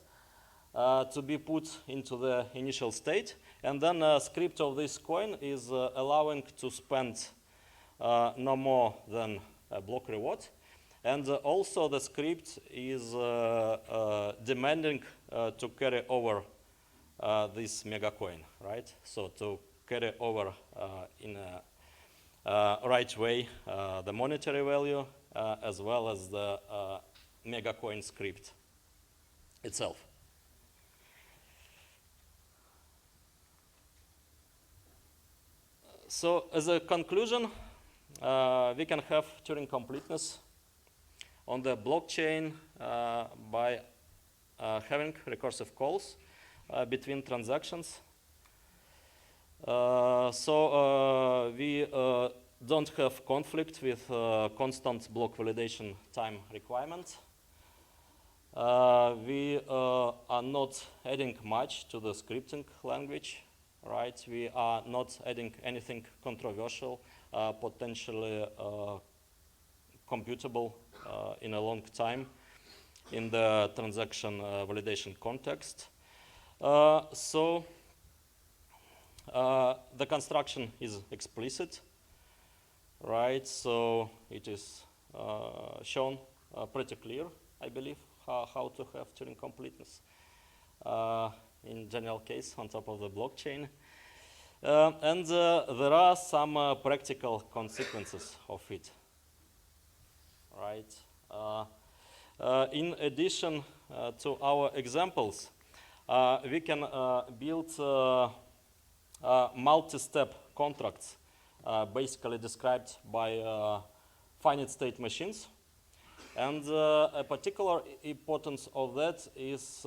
to be put into the initial state, and then a script of this coin is allowing to spend no more than a block reward, and also the script is demanding to carry over this mega coin, right? So to carry over in a right way the monetary value as well as the mega coin script itself. So as a conclusion, we can have Turing completeness on the blockchain by having recursive calls between transactions. So we don't have conflict with constant block validation time requirement. We are not adding much to the scripting language, right? We are not adding anything controversial, potentially computable in a long time in the transaction validation context. So the construction is explicit, right? So it is shown pretty clear, I believe, how to have Turing completeness in general case on top of the blockchain. And there are some practical consequences of it, right? In addition to our examples, we can build multi-step contracts, basically described by finite state machines. And a particular importance of that is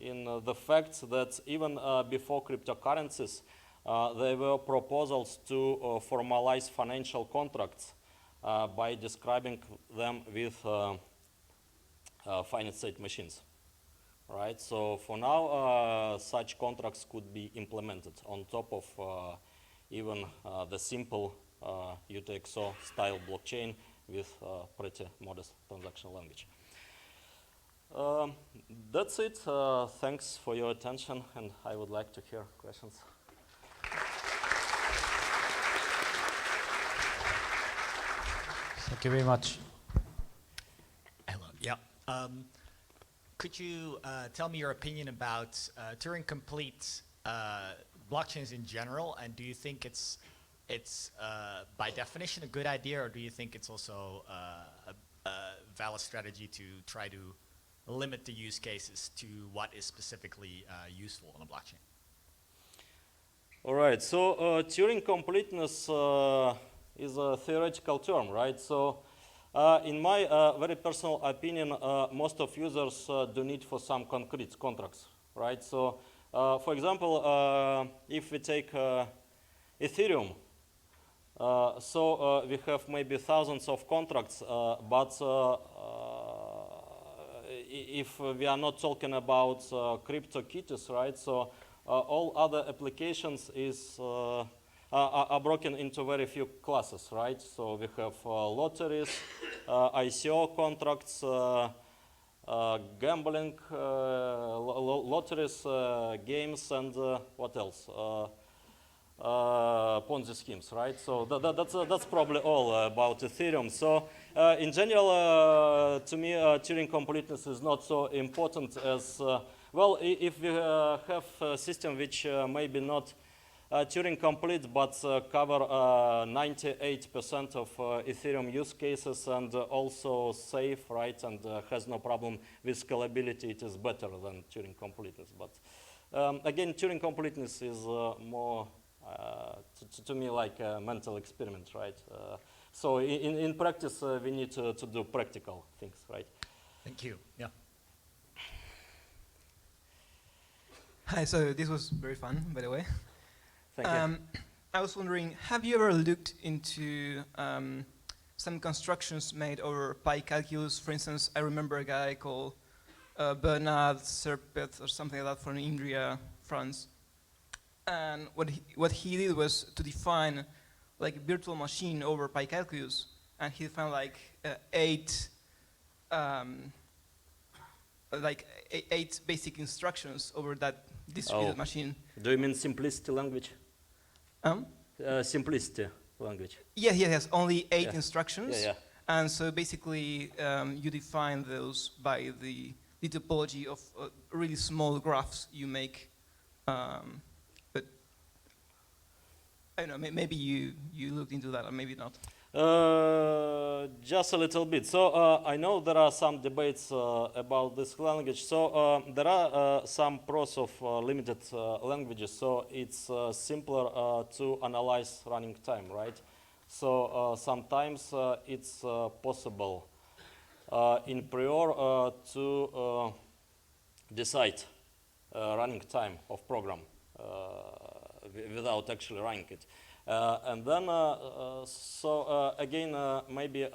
in the fact that even before cryptocurrencies, there were proposals to formalize financial contracts by describing them with finite state machines. Right, so for now, such contracts could be implemented on top of even the simple UTXO style blockchain with pretty modest transaction language. That's it. Thanks for your attention, and I would like to hear questions. Thank you very much. Hello. Yeah. Could you tell me your opinion about Turing complete blockchains in general, and do you think it's by definition a good idea, or do you think it's also a valid strategy to try to limit the use cases to what is specifically useful on a blockchain? All right, so Turing completeness is a theoretical term, right? So in my very personal opinion, most of users do need for some concrete contracts, right? So for example, if we take Ethereum, so we have maybe thousands of contracts, but if we are not talking about CryptoKitties, right? So all other applications are broken into very few classes, right? So we have lotteries, ICO contracts, gambling, lotteries, games, and what else? Ponzi schemes, right? So that's probably all about Ethereum. So in general, to me, Turing completeness is not so important as, well, if we have a system which maybe not Turing complete, but cover 98% of Ethereum use cases and also safe, right, and has no problem with scalability, it is better than Turing completeness. But again, Turing completeness is more, to me, like a mental experiment, right? So in practice, we need to do practical things, right? Thank you. Yeah. Hi, so this was very fun, by the way. Thank you. I was wondering, have you ever looked into some constructions made over pi calculus. For instance, I remember a guy called Bernard Serpet or something like that from Indria, France. And what he did was to define like a virtual machine over pi calculus, and he found like eight basic instructions over that distributed machine. Do you mean simplicity language? Simplicity language. Yes, only 8 instructions. Yeah. And so basically, you define those by the topology of really small graphs you make. But I don't know, maybe you looked into that, or maybe not. Just a little bit. So I know there are some debates about this language. So there are some pros of limited languages. So it's simpler to analyze running time, right? So sometimes it's possible in prior to decide running time of program without actually running it. And then, again, maybe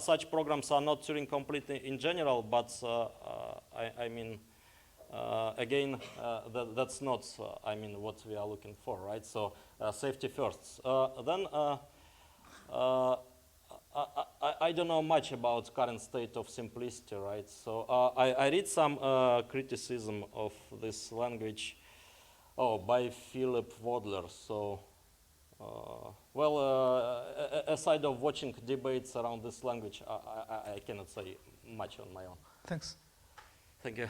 such programs are not Turing complete in general, but I mean, again, that's not, I mean, what we are looking for, right? So safety first. Then I don't know much about current state of simplicity, right? So I read some criticism of this language. By Philip Wadler. So, aside of watching debates around this language, I cannot say much on my own. Thanks. Thank you.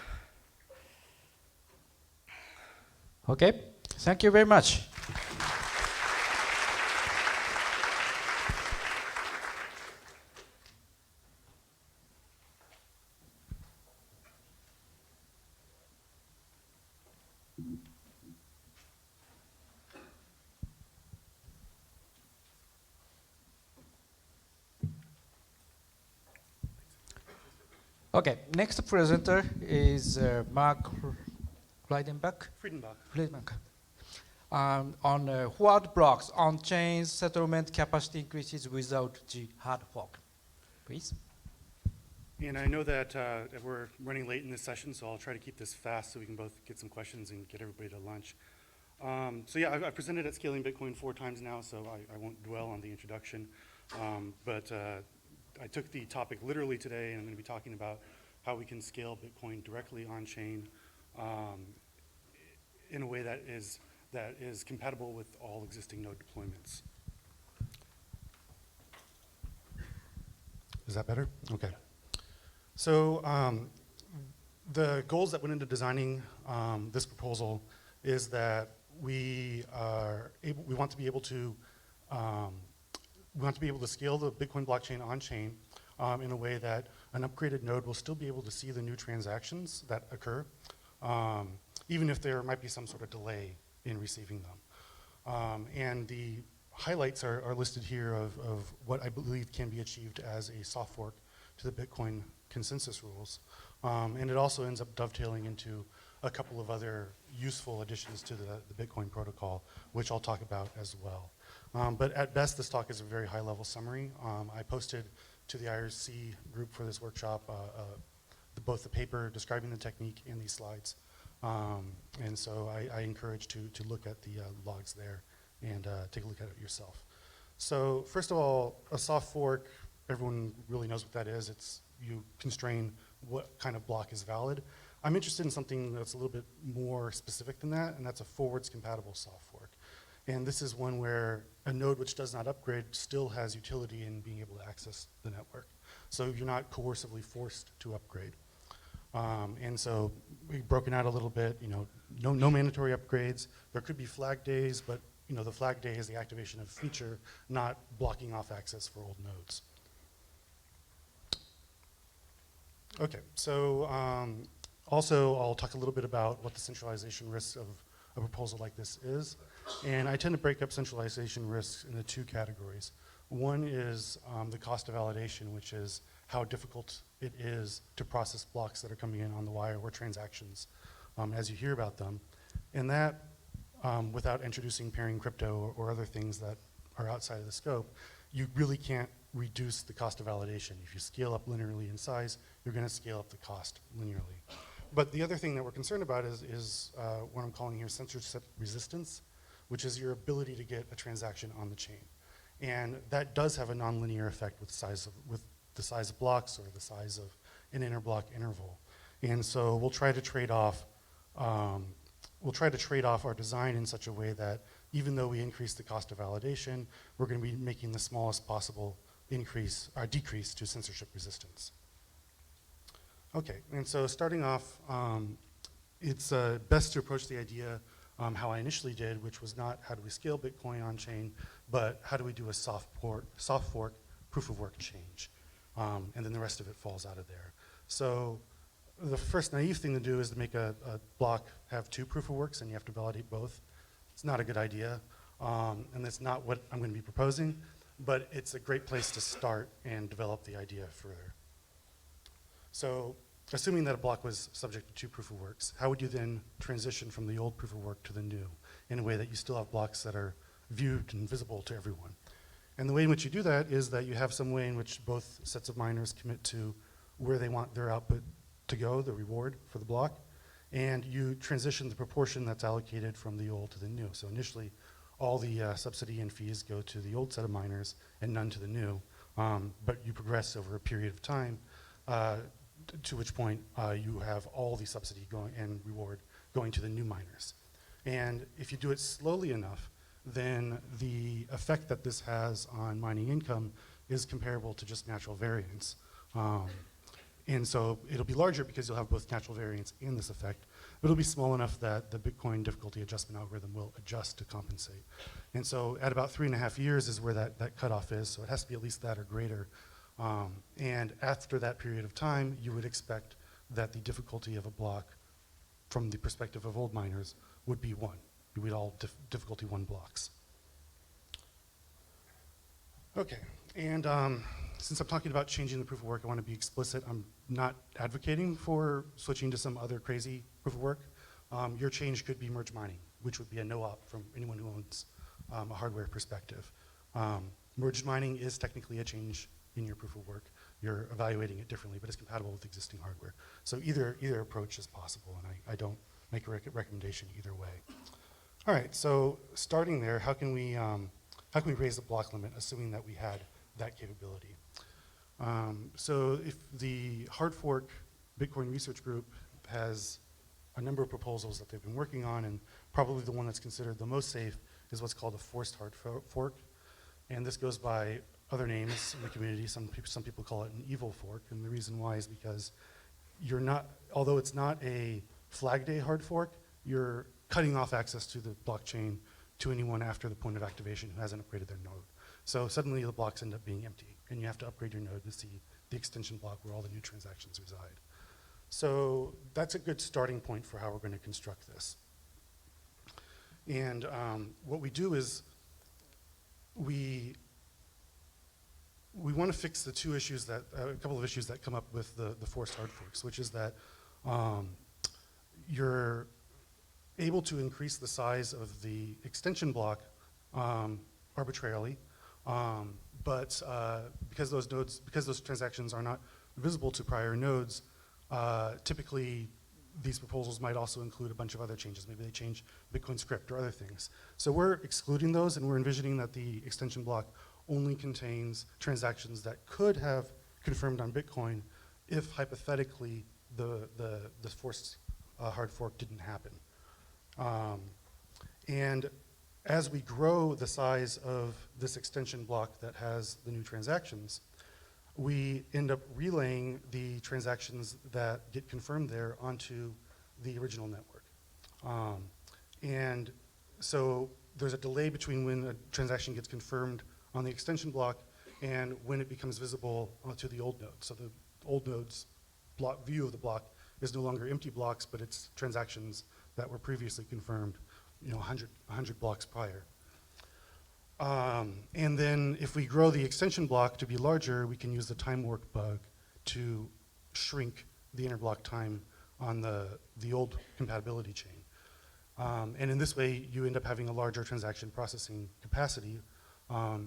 Okay, thank you very much. Okay, next presenter is Mark Friedenbach. On what blocks on-chain settlement capacity increases without the hard fork. Please. And I know that we're running late in this session, so I'll try to keep this fast so we can both get some questions and get everybody to lunch. So yeah, I've presented at Scaling Bitcoin 4 times now, so I won't dwell on the introduction. But I took the topic literally today, and I'm going to be talking about how we can scale Bitcoin directly on-chain in a way that is compatible with all existing node deployments. Is that better? Okay. So the goals that went into designing this proposal is that we want to be able to scale the Bitcoin blockchain on-chain in a way that an upgraded node will still be able to see the new transactions that occur, even if there might be some sort of delay in receiving them. And the highlights are listed here of what I believe can be achieved as a soft fork to the Bitcoin consensus rules. And it also ends up dovetailing into a couple of other useful additions to the Bitcoin protocol, which I'll talk about as well. But at best, this talk is a very high-level summary. I posted to the IRC group for this workshop both the paper describing the technique and these slides. And so I encourage to look at the logs there and take a look at it yourself. So first of all, a soft fork, everyone really knows what that is. It's you constrain what kind of block is valid. I'm interested in something that's a little bit more specific than that, and that's a forwards compatible soft fork. And this is one where a node which does not upgrade still has utility in being able to access the network. So you're not coercively forced to upgrade. And so we've broken out a little bit, no mandatory upgrades. There could be flag days, but the flag day is the activation of a feature, not blocking off access for old nodes. Okay, so also I'll talk a little bit about what the centralization risks of a proposal like this is. And I tend to break up centralization risks into 2 categories. One is the cost of validation, which is how difficult it is to process blocks that are coming in on the wire or transactions as you hear about them. And that, without introducing pairing crypto or other things that are outside of the scope, you really can't reduce the cost of validation. If you scale up linearly in size, you're going to scale up the cost linearly. But the other thing that we're concerned about is what I'm calling here censorship resistance, which is your ability to get a transaction on the chain. And that does have a nonlinear effect with the size of blocks or the size of an interblock interval. And so we'll try to trade off our design in such a way that even though we increase the cost of validation, we're going to be making the smallest possible decrease to censorship resistance. Okay, and so starting off, it's best to approach the idea how I initially did, which was not how do we scale Bitcoin on chain, but how do we do a soft fork proof of work change, and then the rest of it falls out of there. So the first naive thing to do is to make a block have 2 proof of works, and you have to validate both. It's not a good idea, and that's not what I'm going to be proposing, but it's a great place to start and develop the idea further. So assuming that a block was subject to 2 proof of works, how would you then transition from the old proof of work to the new in a way that you still have blocks that are viewed and visible to everyone? And the way in which you do that is that you have some way in which both sets of miners commit to where they want their output to go, the reward for the block, and you transition the proportion that's allocated from the old to the new. So initially, all the subsidy and fees go to the old set of miners and none to the new, but you progress over a period of time, to which point you have all the subsidy and reward going to the new miners. And if you do it slowly enough, then the effect that this has on mining income is comparable to just natural variance. And so it'll be larger because you'll have both natural variance and this effect, but it'll be small enough that the Bitcoin difficulty adjustment algorithm will adjust to compensate. And so at about 3.5 years is where that cutoff is, so it has to be at least that or greater. And after that period of time, you would expect that the difficulty of a block from the perspective of old miners would be 1. We'd all difficulty 1 blocks. Okay, and since I'm talking about changing the proof of work, I want to be explicit. I'm not advocating for switching to some other crazy proof of work. Your change could be merge mining, which would be a no-op from anyone who owns a hardware perspective. Merge mining is technically a change in your proof of work. You're evaluating it differently, but it's compatible with existing hardware. So either approach is possible, and I don't make a recommendation either way. All right, so starting there, how can we raise the block limit, assuming that we had that capability? So if the hard fork Bitcoin research group has a number of proposals that they've been working on, and probably the one that's considered the most safe is what's called a forced hard fork. And this goes by other names in the community. Some people call it an evil fork, and the reason why is because although it's not a flag day hard fork, you're cutting off access to the blockchain to anyone after the point of activation who hasn't upgraded their node. So suddenly the blocks end up being empty, and you have to upgrade your node to see the extension block where all the new transactions reside. So that's a good starting point for how we're going to construct this. And what we do is we want to fix the 2 issues a couple of issues that come up with the forced hard forks, which is that you're able to increase the size of the extension block arbitrarily, but because those transactions are not visible to prior nodes, typically these proposals might also include a bunch of other changes. Maybe they change Bitcoin script or other things. So we're excluding those, and we're envisioning that the extension block only contains transactions that could have confirmed on Bitcoin if hypothetically the forced hard fork didn't happen. And as we grow the size of this extension block that has the new transactions, we end up relaying the transactions that get confirmed there onto the original network. And so there's a delay between when a transaction gets confirmed on the extension block and when it becomes visible to the old node. So the old node's view of the block is no longer empty blocks, but it's transactions that were previously confirmed 100 blocks prior. And then if we grow the extension block to be larger, we can use the time warp bug to shrink the interblock time on the old compatibility chain. And in this way, you end up having a larger transaction processing capacity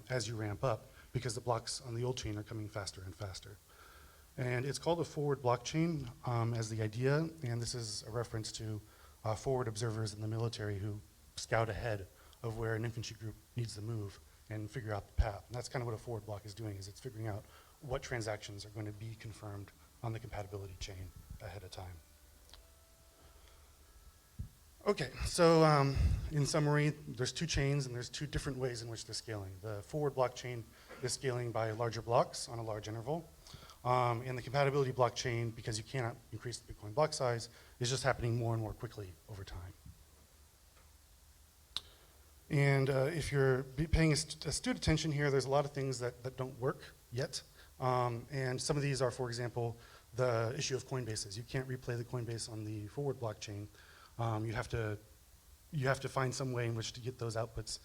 as you ramp up, because the blocks on the old chain are coming faster and faster. And it's called a forward blockchain as the idea, and this is a reference to forward observers in the military who scout ahead of where an infantry group needs to move and figure out the path. And that's kind of what a forward block is doing, is it's figuring out what transactions are going to be confirmed on the compatibility chain ahead of time. Okay, so in summary, there's two chains and there's two different ways in which they're scaling. The forward blockchain is scaling by larger blocks on a large interval. And the compatibility blockchain, because you cannot increase the Bitcoin block size, is just happening more and more quickly over time. And if you're paying astute attention here, there's a lot of things that don't work yet. And some of these are, for example, the issue of Coinbases. You can't replay the Coinbase on the forward blockchain. You have to find some way in which to get those outputs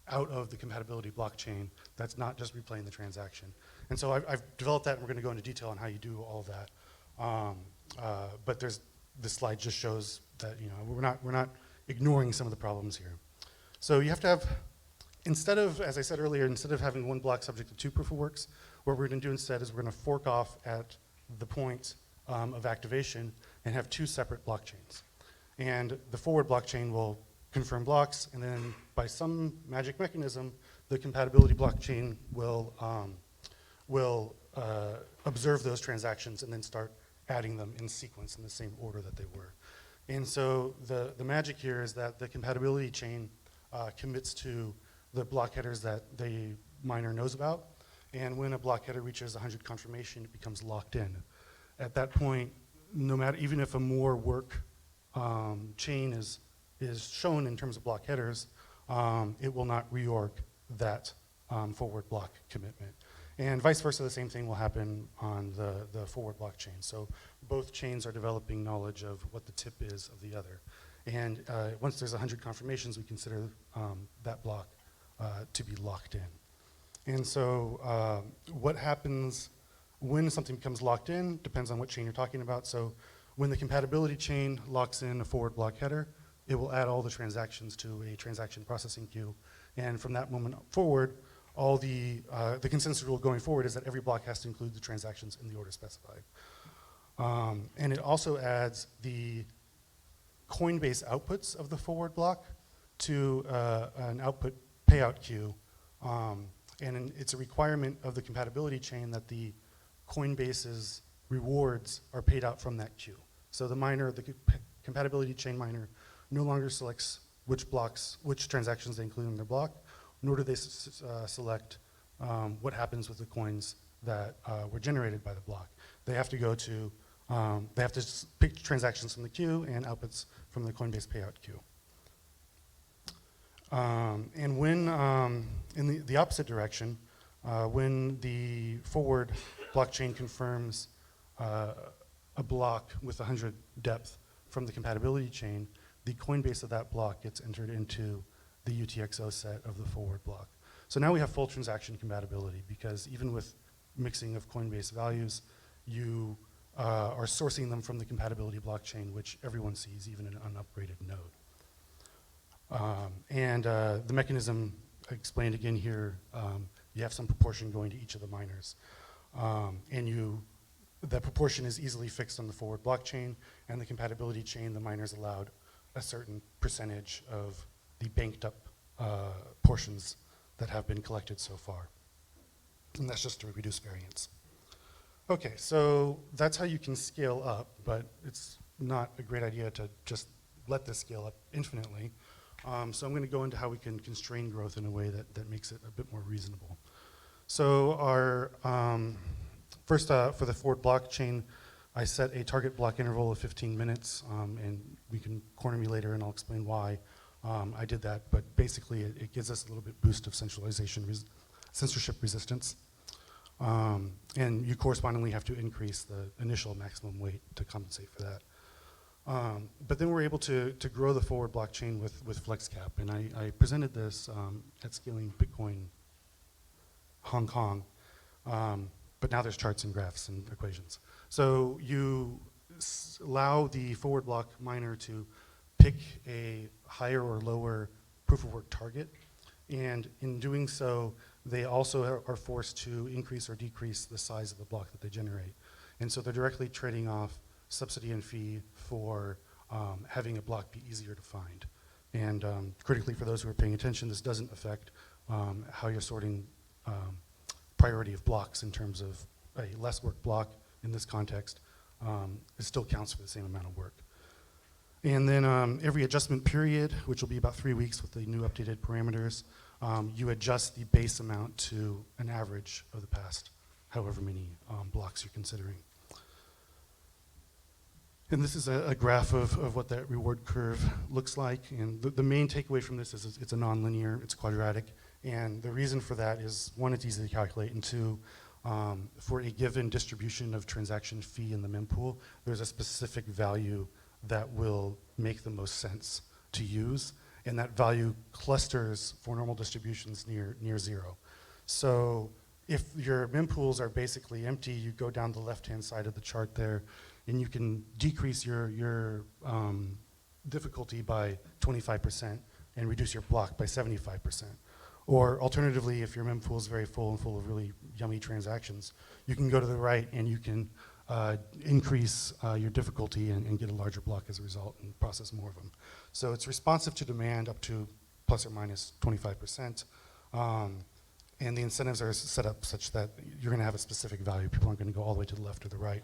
out of the compatibility blockchain that's not just replaying the transaction. And so I've developed that, and we're going to go into detail on how you do all of that. But this slide just shows that we're not ignoring some of the problems here. So you have to have, instead of, as I said earlier, instead of having one block subject to two proof of works, what we're going to do instead is we're going to fork off at the point of activation and have two separate blockchains. And the forward blockchain will confirm blocks, and then by some magic mechanism, the compatibility blockchain will observe those transactions and then start adding them in sequence in the same order that they were. And so the magic here is that the compatibility chain commits to the block headers that the miner knows about, and when a block header reaches 100 confirmation, it becomes locked in. At that point, no matter, even if a more work chain is shown in terms of block headers, it will not reorg that forward block commitment. And vice versa, the same thing will happen on the forward blockchain. So both chains are developing knowledge of what the tip is of the other. And once there's 100 confirmations, we consider that block to be locked in. And so what happens when something becomes locked in depends on what chain you're talking about. So when the compatibility chain locks in a forward block header, it will add all the transactions to a transaction processing queue. And from that moment forward, all the consensus rule going forward is that every block has to include the transactions in the order specified. And it also adds the Coinbase outputs of the forward block to an output payout queue. And it's a requirement of the compatibility chain that the Coinbase's rewards are paid out from that queue. So the miner, the compatibility chain miner, no longer selects which transactions they include in their block, nor do they select what happens with the coins that were generated by the block. They have to go to, they have to pick transactions from the queue and outputs from the Coinbase payout queue. And when, in the opposite direction, when the forward blockchain confirms a block with 100 depth from the compatibility chain, the Coinbase of that block gets entered into the UTXO set of the forward block. So now we have full transaction compatibility, because even with mixing of Coinbase values, you are sourcing them from the compatibility blockchain, which everyone sees, even an unupgraded node. And the mechanism explained again here, you have some proportion going to each of the miners. And that proportion is easily fixed on the forward blockchain, and the compatibility chain, the miners allowed a certain percentage of the banked up portions that have been collected so far. And that's just to reduce variance. Okay, so that's how you can scale up, but it's not a great idea to just let this scale up infinitely. So I'm going to go into how we can constrain growth in a way that makes it a bit more reasonable. So our first, for the forward blockchain, I set a target block interval of 15 minutes, and we can corner me later and I'll explain why I did that, but basically it gives us a little bit boost of censorship resistance. And you correspondingly have to increase the initial maximum weight to compensate for that. But then we're able to grow the forward blockchain with FlexCap, and I presented this at Scaling Bitcoin Hong Kong, but now there's charts and graphs and equations. So you allow the forward block miner to pick a higher or lower proof of work target, And in doing so, they also are forced to increase or decrease the size of the block that they generate. And so they're directly trading off subsidy and fee for having a block be easier to find. And critically, for those who are paying attention, this doesn't affect how you're sorting priority of blocks in terms of a less work block in this context. It still counts for the same amount of work. And then every adjustment period, which will be about 3 weeks with the new updated parameters, you adjust the base amount to an average of the past, however many blocks you're considering. And this is a graph of what that reward curve looks like. And the main takeaway from this is it's a nonlinear, it's quadratic. And the reason for that is, one, it's easy to calculate, and two, for a given distribution of transaction fee in the mempool, there's a specific value that will make the most sense to use, and that value clusters for normal distributions near zero. So if your mempools are basically empty, you go down the left-hand side of the chart there, and you can decrease your difficulty by 25% and reduce your block by 75%. Or alternatively, if your mempool is very full and full of really yummy transactions, you can go to the right and you can increase your difficulty and get a larger block as a result and process more of them. So it's responsive to demand up to plus or minus 25%. And the incentives are set up such that you're going to have a specific value. People aren't going to go all the way to the left or the right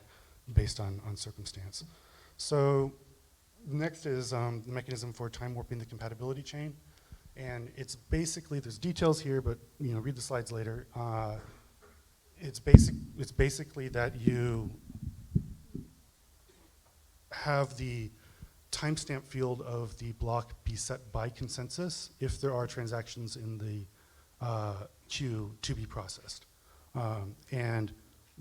based on circumstance. So next is the mechanism for time warping the compatibility chain. And it's basically, there's details here, but read the slides later. It's basically that you have the timestamp field of the block be set by consensus if there are transactions in the queue to be processed. And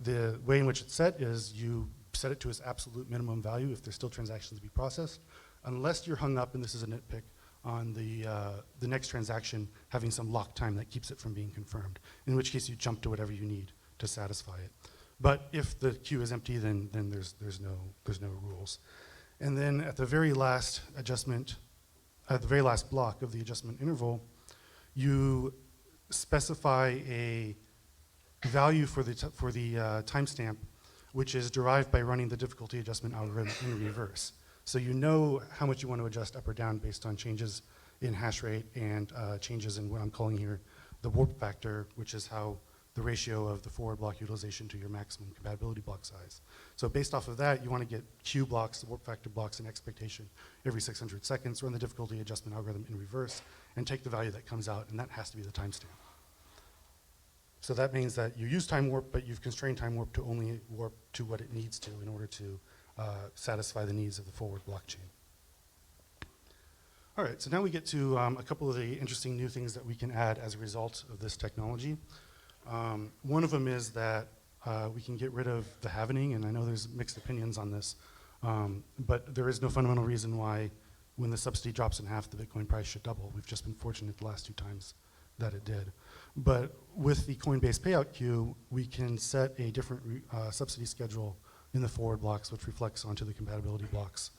the way in which it's set is you set it to its absolute minimum value if there's still transactions to be processed, unless you're hung up, and this is a nitpick, on the next transaction having some lock time that keeps it from being confirmed, in which case you jump to whatever you need to satisfy it. But if the queue is empty, then there's no rules. And then at the very last adjustment, at the very last block of the adjustment interval, you specify a value for the timestamp, which is derived by running the difficulty adjustment algorithm in reverse. So you know how much you want to adjust up or down based on changes in hash rate and changes in what I'm calling here the warp factor, which is how the ratio of the forward block utilization to your maximum compatibility block size. So based off of that, you want to get Q blocks, the warp factor blocks, and expectation every 600 seconds, run the difficulty adjustment algorithm in reverse, and take the value that comes out, and that has to be the timestamp. So that means that you use time warp, but you've constrained time warp to only warp to what it needs to in order to satisfy the needs of the forward blockchain. All right, so now we get to a couple of the interesting new things that we can add as a result of this technology. One of them is that we can get rid of the halvening, and I know there's mixed opinions on this, but there is no fundamental reason why when the subsidy drops in half, the Bitcoin price should double. We've just been fortunate the last 2 times that it did. But with the Coinbase payout queue, we can set a different subsidy schedule in the forward blocks, which reflects onto the compatibility blocks.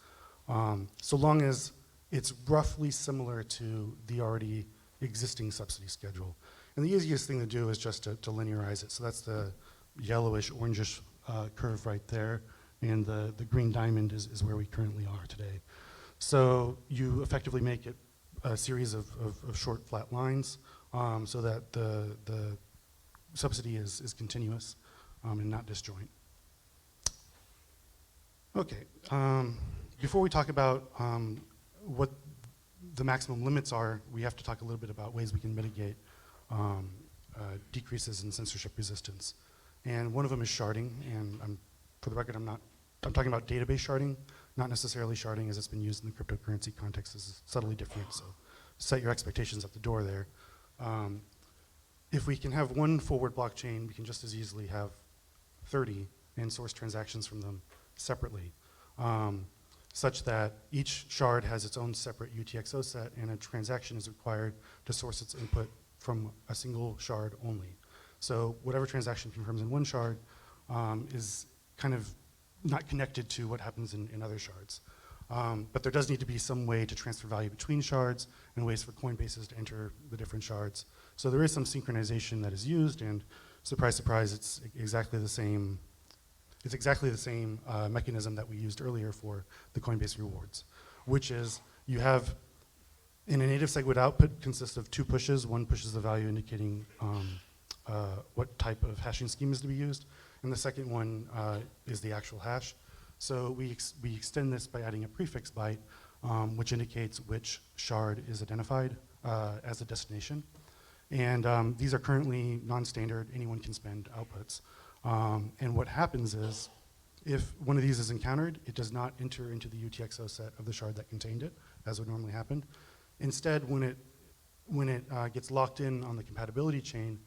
So long as it's roughly similar to the already existing subsidy schedule. And the easiest thing to do is just to linearize it. So that's the yellowish, orangish curve right there. And the green diamond is where we currently are today. So you effectively make it a series of short, flat lines so that the subsidy is continuous and not disjoint. Okay, before we talk about what the maximum limits are, we have to talk a little bit about ways we can mitigate decreases in censorship resistance. And one of them is sharding, and for the record, I'm talking about database sharding, not necessarily sharding as it's been used in the cryptocurrency context. This is subtly different, so set your expectations at the door there. If we can have one forward blockchain, we can just as easily have 30 and source transactions from them separately, such that each shard has its own separate UTXO set, and a transaction is required to source its input from a single shard only. So whatever transaction confirms in one shard is kind of not connected to what happens in other shards. But there does need to be some way to transfer value between shards and ways for Coinbases to enter the different shards. So there is some synchronization that is used, and surprise, surprise, it's exactly the same. It's exactly the same mechanism that we used earlier for the Coinbase rewards, which is you have, in a native SegWit output consists of 2 pushes. One pushes the value indicating what type of hashing scheme is to be used, and the second one is the actual hash. So we extend this by adding a prefix byte, which indicates which shard is identified as a destination. And these are currently non-standard, anyone can spend outputs. And what happens is, if one of these is encountered, it does not enter into the UTXO set of the shard that contained it, as would normally happen. Instead, when it gets locked in on the compatibility chain,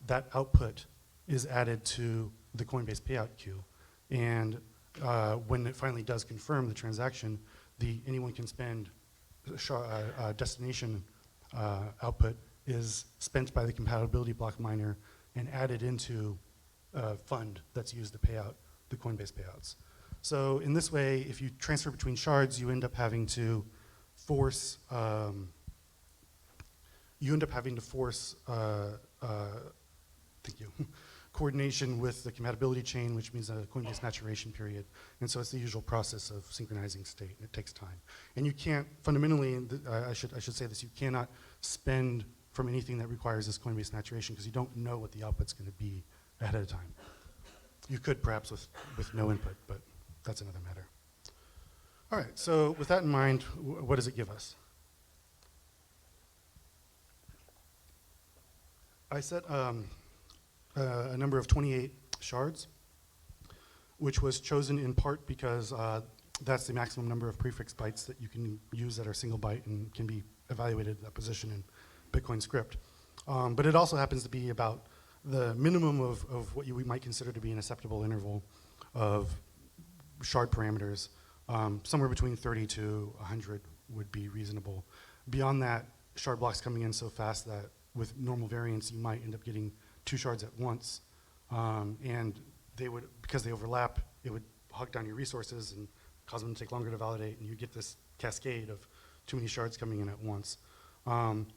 that output is added to the Coinbase payout queue. And when it finally does confirm the transaction, the anyone can spend destination output is spent by the compatibility block miner and added into a fund that's used to pay out the Coinbase payouts. So in this way, if you transfer between shards, you end up having to force thank you, coordination with the compatibility chain, which means a Coinbase maturation period. And so it's the usual process of synchronizing state, and it takes time. And you can't, fundamentally, I should say this, you cannot spend from anything that requires this Coinbase maturation because you don't know what the output's going to be ahead of time. You could perhaps with no input, but that's another matter. All right, so with that in mind, what does it give us? I set a number of 28 shards, which was chosen in part because that's the maximum number of prefix bytes that you can use that are single byte and can be evaluated at that position in Bitcoin script. But it also happens to be about the minimum of what we might consider to be an acceptable interval of shard parameters. Somewhere between 30 to 100 would be reasonable. Beyond that, shard blocks coming in so fast that with normal variance, you might end up getting 2 shards at once. And they would, because they overlap, it would hog down your resources and cause them to take longer to validate, and you get this cascade of too many shards coming in at once. And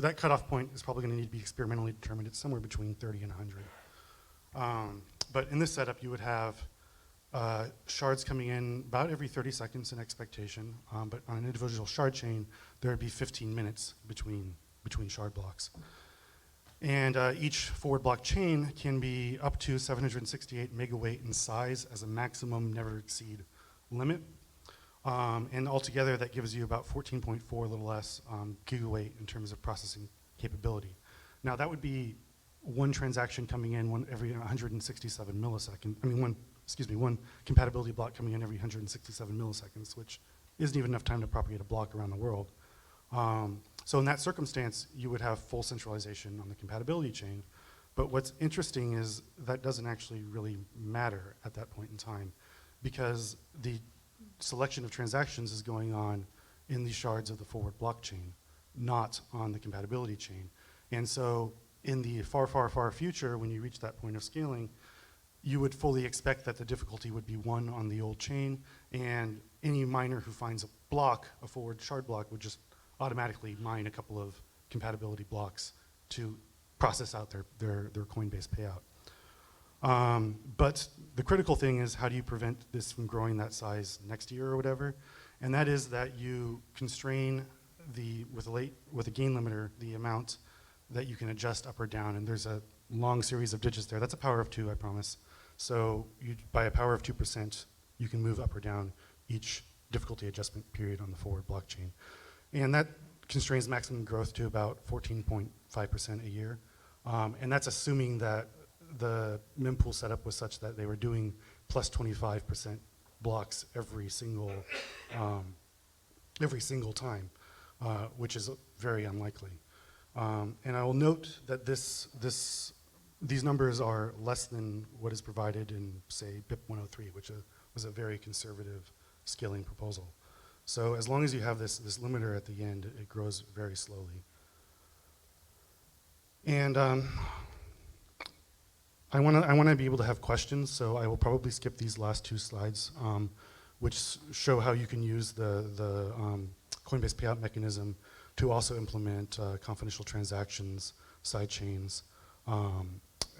that cutoff point is probably going to need to be experimentally determined. It's somewhere between 30 and 100. But in this setup, you would have shards coming in about every 30 seconds in expectation. But on an individual shard chain, there would be 15 minutes between shard blocks. And each forward block chain can be up to 768 megaweight in size as a maximum never exceed limit. And altogether, that gives you about 14.4, a little less, gigaweight in terms of processing capability. Now, that would be one transaction coming in every 167 milliseconds. I mean, one compatibility block coming in every 167 milliseconds, which isn't even enough time to propagate a block around the world. So in that circumstance, you would have full centralization on the compatibility chain. But what's interesting is that doesn't actually really matter at that point in time, because the selection of transactions is going on in the shards of the forward blockchain, not on the compatibility chain. And so in the far, far, far future, when you reach that point of scaling, you would fully expect that the difficulty would be 1 on the old chain, and any miner who finds a block, a forward shard block, would just automatically mine a couple of compatibility blocks to process out their Coinbase payout. But the critical thing is, how do you prevent this from growing that size next year or whatever? And that is that you constrain with a gain limiter, the amount that you can adjust up or down. And there's a long series of digits there. That's a power of 2, I promise. So by a power of 2%, you can move up or down each difficulty adjustment period on the forward blockchain. And that constrains maximum growth to about 14.5% a year. And that's assuming that the mempool setup was such that they were doing plus 25% blocks every single time, which is very unlikely. And I will note that these numbers are less than what is provided in, say, BIP 103, which was a very conservative scaling proposal. So as long as you have this limiter at the end, it grows very slowly. And I want to be able to have questions, so I will probably skip these last 2 slides. which show how you can use the Coinbase payout mechanism to also implement confidential transactions, side chains,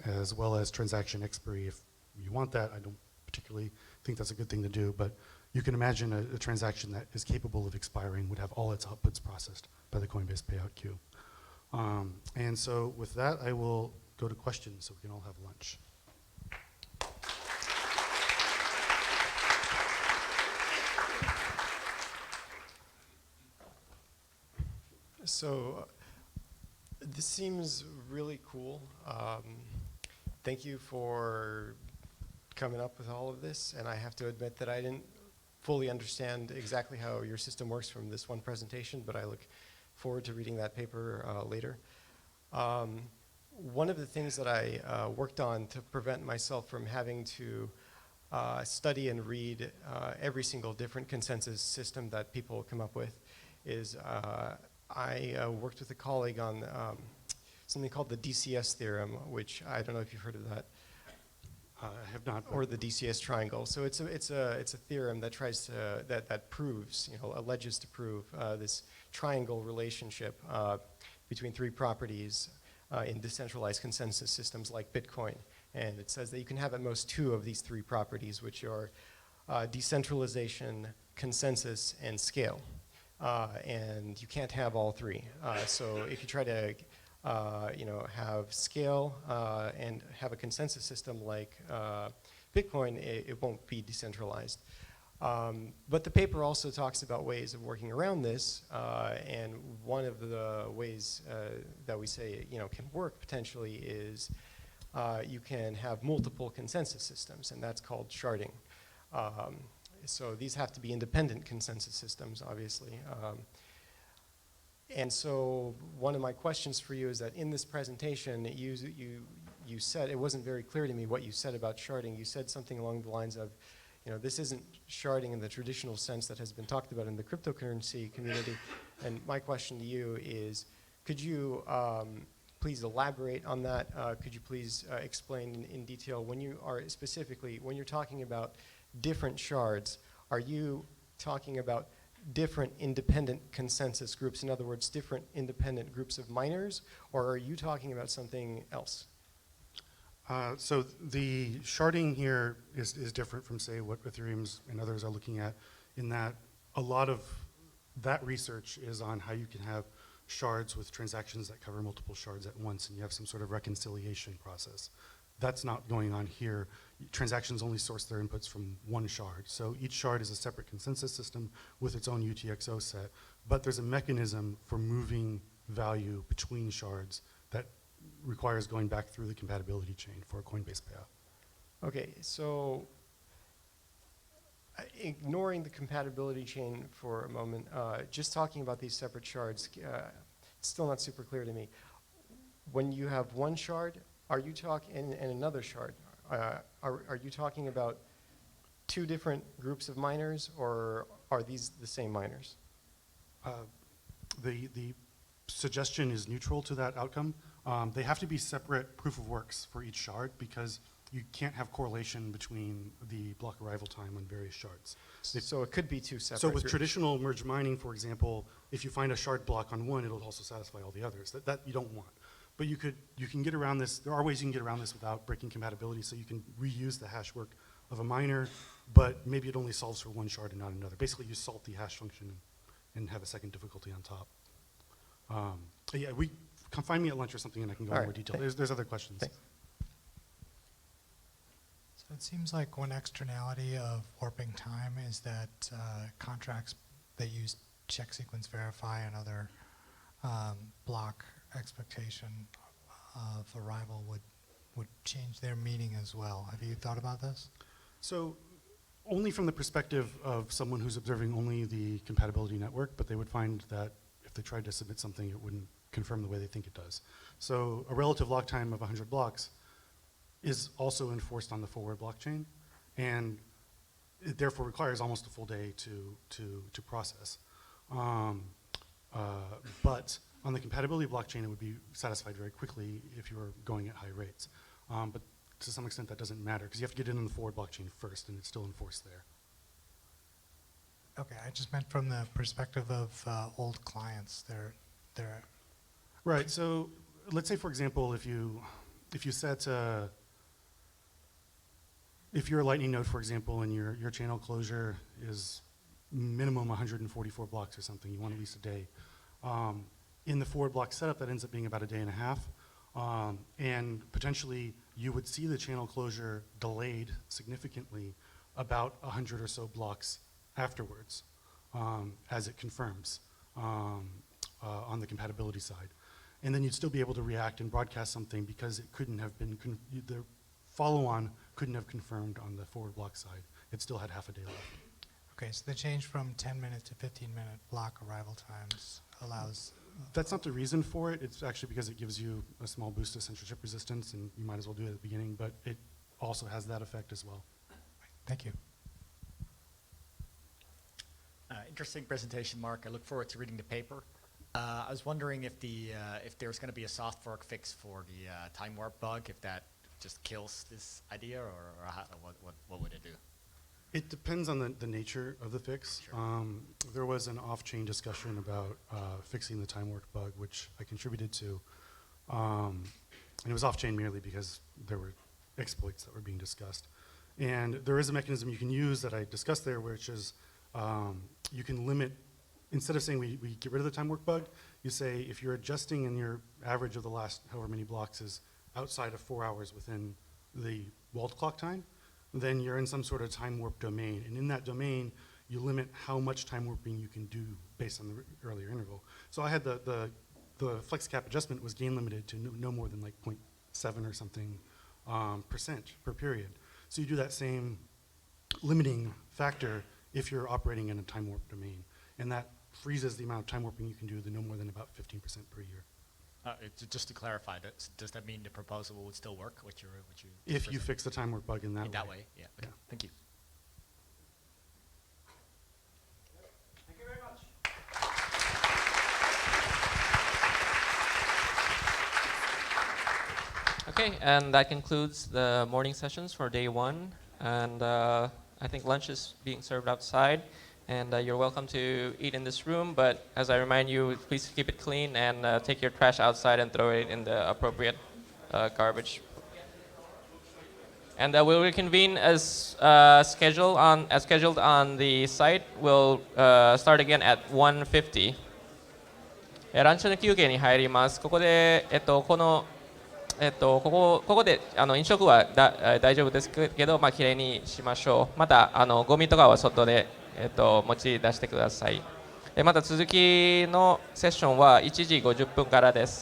as well as transaction expiry if you want that. I don't particularly think that's a good thing to do, but you can imagine a transaction that is capable of expiring would have all its outputs processed by the Coinbase payout queue. And so with that, I will go to questions so we can all have lunch. So this seems really cool. Thank you for coming up with all of this, and I have to admit that I didn't fully understand exactly how your system works from this one presentation, but I look forward to reading that paper later. One of the things that I worked on to prevent myself from having to study and read every single different consensus system that people come up with is I worked with a colleague on something called the DCS theorem, which I don't know if you've heard of that. I have not. Or the DCS triangle. So it's a theorem that tries to that proves, alleges to prove this triangle relationship between three properties in decentralized consensus systems like Bitcoin. And it says that you can have at most two of these three properties, which are decentralization, consensus, and scale. And you can't have all three. So if you try to have scale and have a consensus system like Bitcoin, it won't be decentralized. But the paper also talks about ways of working around this, and one of the ways that we say can work potentially is you can have multiple consensus systems, and that's called sharding. So these have to be independent consensus systems, obviously. And so one of my questions for you is that in this presentation, you said, it wasn't very clear to me what you said about sharding. You said something along the lines of, this isn't sharding in the traditional sense that has been talked about in the cryptocurrency community. And my question to you is, could you please elaborate on that? Could you please explain in detail when you're talking about different shards, are you talking about different independent consensus groups, in other words, different independent groups of miners, or are you talking about something else? So the sharding here is different from, say, what Ethereum's and others are looking at, in that a lot of that research is on how you can have shards with transactions that cover multiple shards at once, and you have some sort of reconciliation process. That's not going on here. Transactions only source their inputs from one shard. So each shard is a separate consensus system with its own UTXO set, but there's a mechanism for moving value between shards that requires going back through the compatibility chain for a Coinbase payout. Okay, so ignoring the compatibility chain for a moment, just talking about these separate shards, it's still not super clear to me. When you have one shard, are you talking, and another shard, are you talking about two different groups of miners, or are these the same miners? The suggestion is neutral to that outcome. They have to be separate proof of works for each shard because you can't have correlation between the block arrival time on various shards. So it could be two separate So with groups. traditional merge mining, for example, if you find a shard block on one, it'll also satisfy all the others. That you don't want. But you can get around this. There are ways you can get around this without breaking compatibility, so you can reuse the hash work of a miner, but maybe it only solves for one shard and not another. Basically, you salt the hash function and have a second difficulty on top. Yeah, come find me at lunch or something, and I can go into more detail. There's other questions. Thanks. So it seems like one externality of warping time is that contracts that use check sequence verify and other block expectation of arrival would change their meaning as well. Have you thought about this? So only from the perspective of someone who's observing only the compatibility network, but they would find that if they tried to submit something, it wouldn't confirm the way they think it does. So a relative lock time of 100 blocks is also enforced on the forward blockchain, and it therefore requires almost a full day to process. But on the compatibility blockchain, it would be satisfied very quickly if you were going at high rates. But to some extent, that doesn't matter because you have to get in on the forward blockchain first, and it's still enforced there. Okay, I just meant from the perspective of old clients. They're Right. So let's say, for example, if you set if you're a Lightning node, for example, and your channel closure is minimum 144 blocks or something, you want at least a day. In the forward block setup, that ends up being about a day and a half. And potentially, you would see the channel closure delayed significantly about 100 or so blocks afterwards, as it confirms on the compatibility side. And then you'd still be able to react and broadcast something because it couldn't have been, the follow-on couldn't have confirmed on the forward block side. It still had half a day left. okay. So the change from 10-minute to 15-minute block arrival times allows. That's not the reason for it. It's actually because it gives you a small boost to central chip resistance, and you might as well do it at the beginning, but it also has that effect as well. Thank you. Interesting presentation, Mark. I look forward to reading the paper. I was wondering if if there's going to be a soft fork fix for the time warp bug, if that just kills this idea, or how, what would it do? It depends on the nature of the fix. Sure. There was an off-chain discussion about fixing the time warp bug, which I contributed to. And it was off-chain merely because there were exploits that were being discussed. And there is a mechanism you can use that I discussed there, which is you can limit, instead of saying we get rid of the time warp bug, you say if you're adjusting and your average of the last however many blocks is outside of 4 hours within the walled clock time, then you're in some sort of time warp domain. And in that domain, you limit how much time warping you can do based on the earlier interval. So I had the flex cap adjustment was gain limited to no more than like 0.7 or something percent per period. So you do that same limiting factor if you're operating in a time warp domain. And that freezes the amount of time warping you can do to no more than about 15% per year. Just to clarify, does that mean the proposal would still work? What you If you fix the time warp bug in that way. In that way, yeah. Okay. Yeah. Thank you. Thank you very much. Okay, and that concludes the morning sessions for day one. And I think lunch is being served outside. And you're welcome to eat in this room, but as I remind you, please keep it clean and take your trash outside and throw it in the appropriate garbage. And we'll reconvene as scheduled on the site. We'll start again at 1:50. ランチの休憩に入ります。ここでここで飲食は大丈夫ですけど、きれいにしましょう。またゴミとかは外で持ち出してください。また続きのセッションは1時50分からです。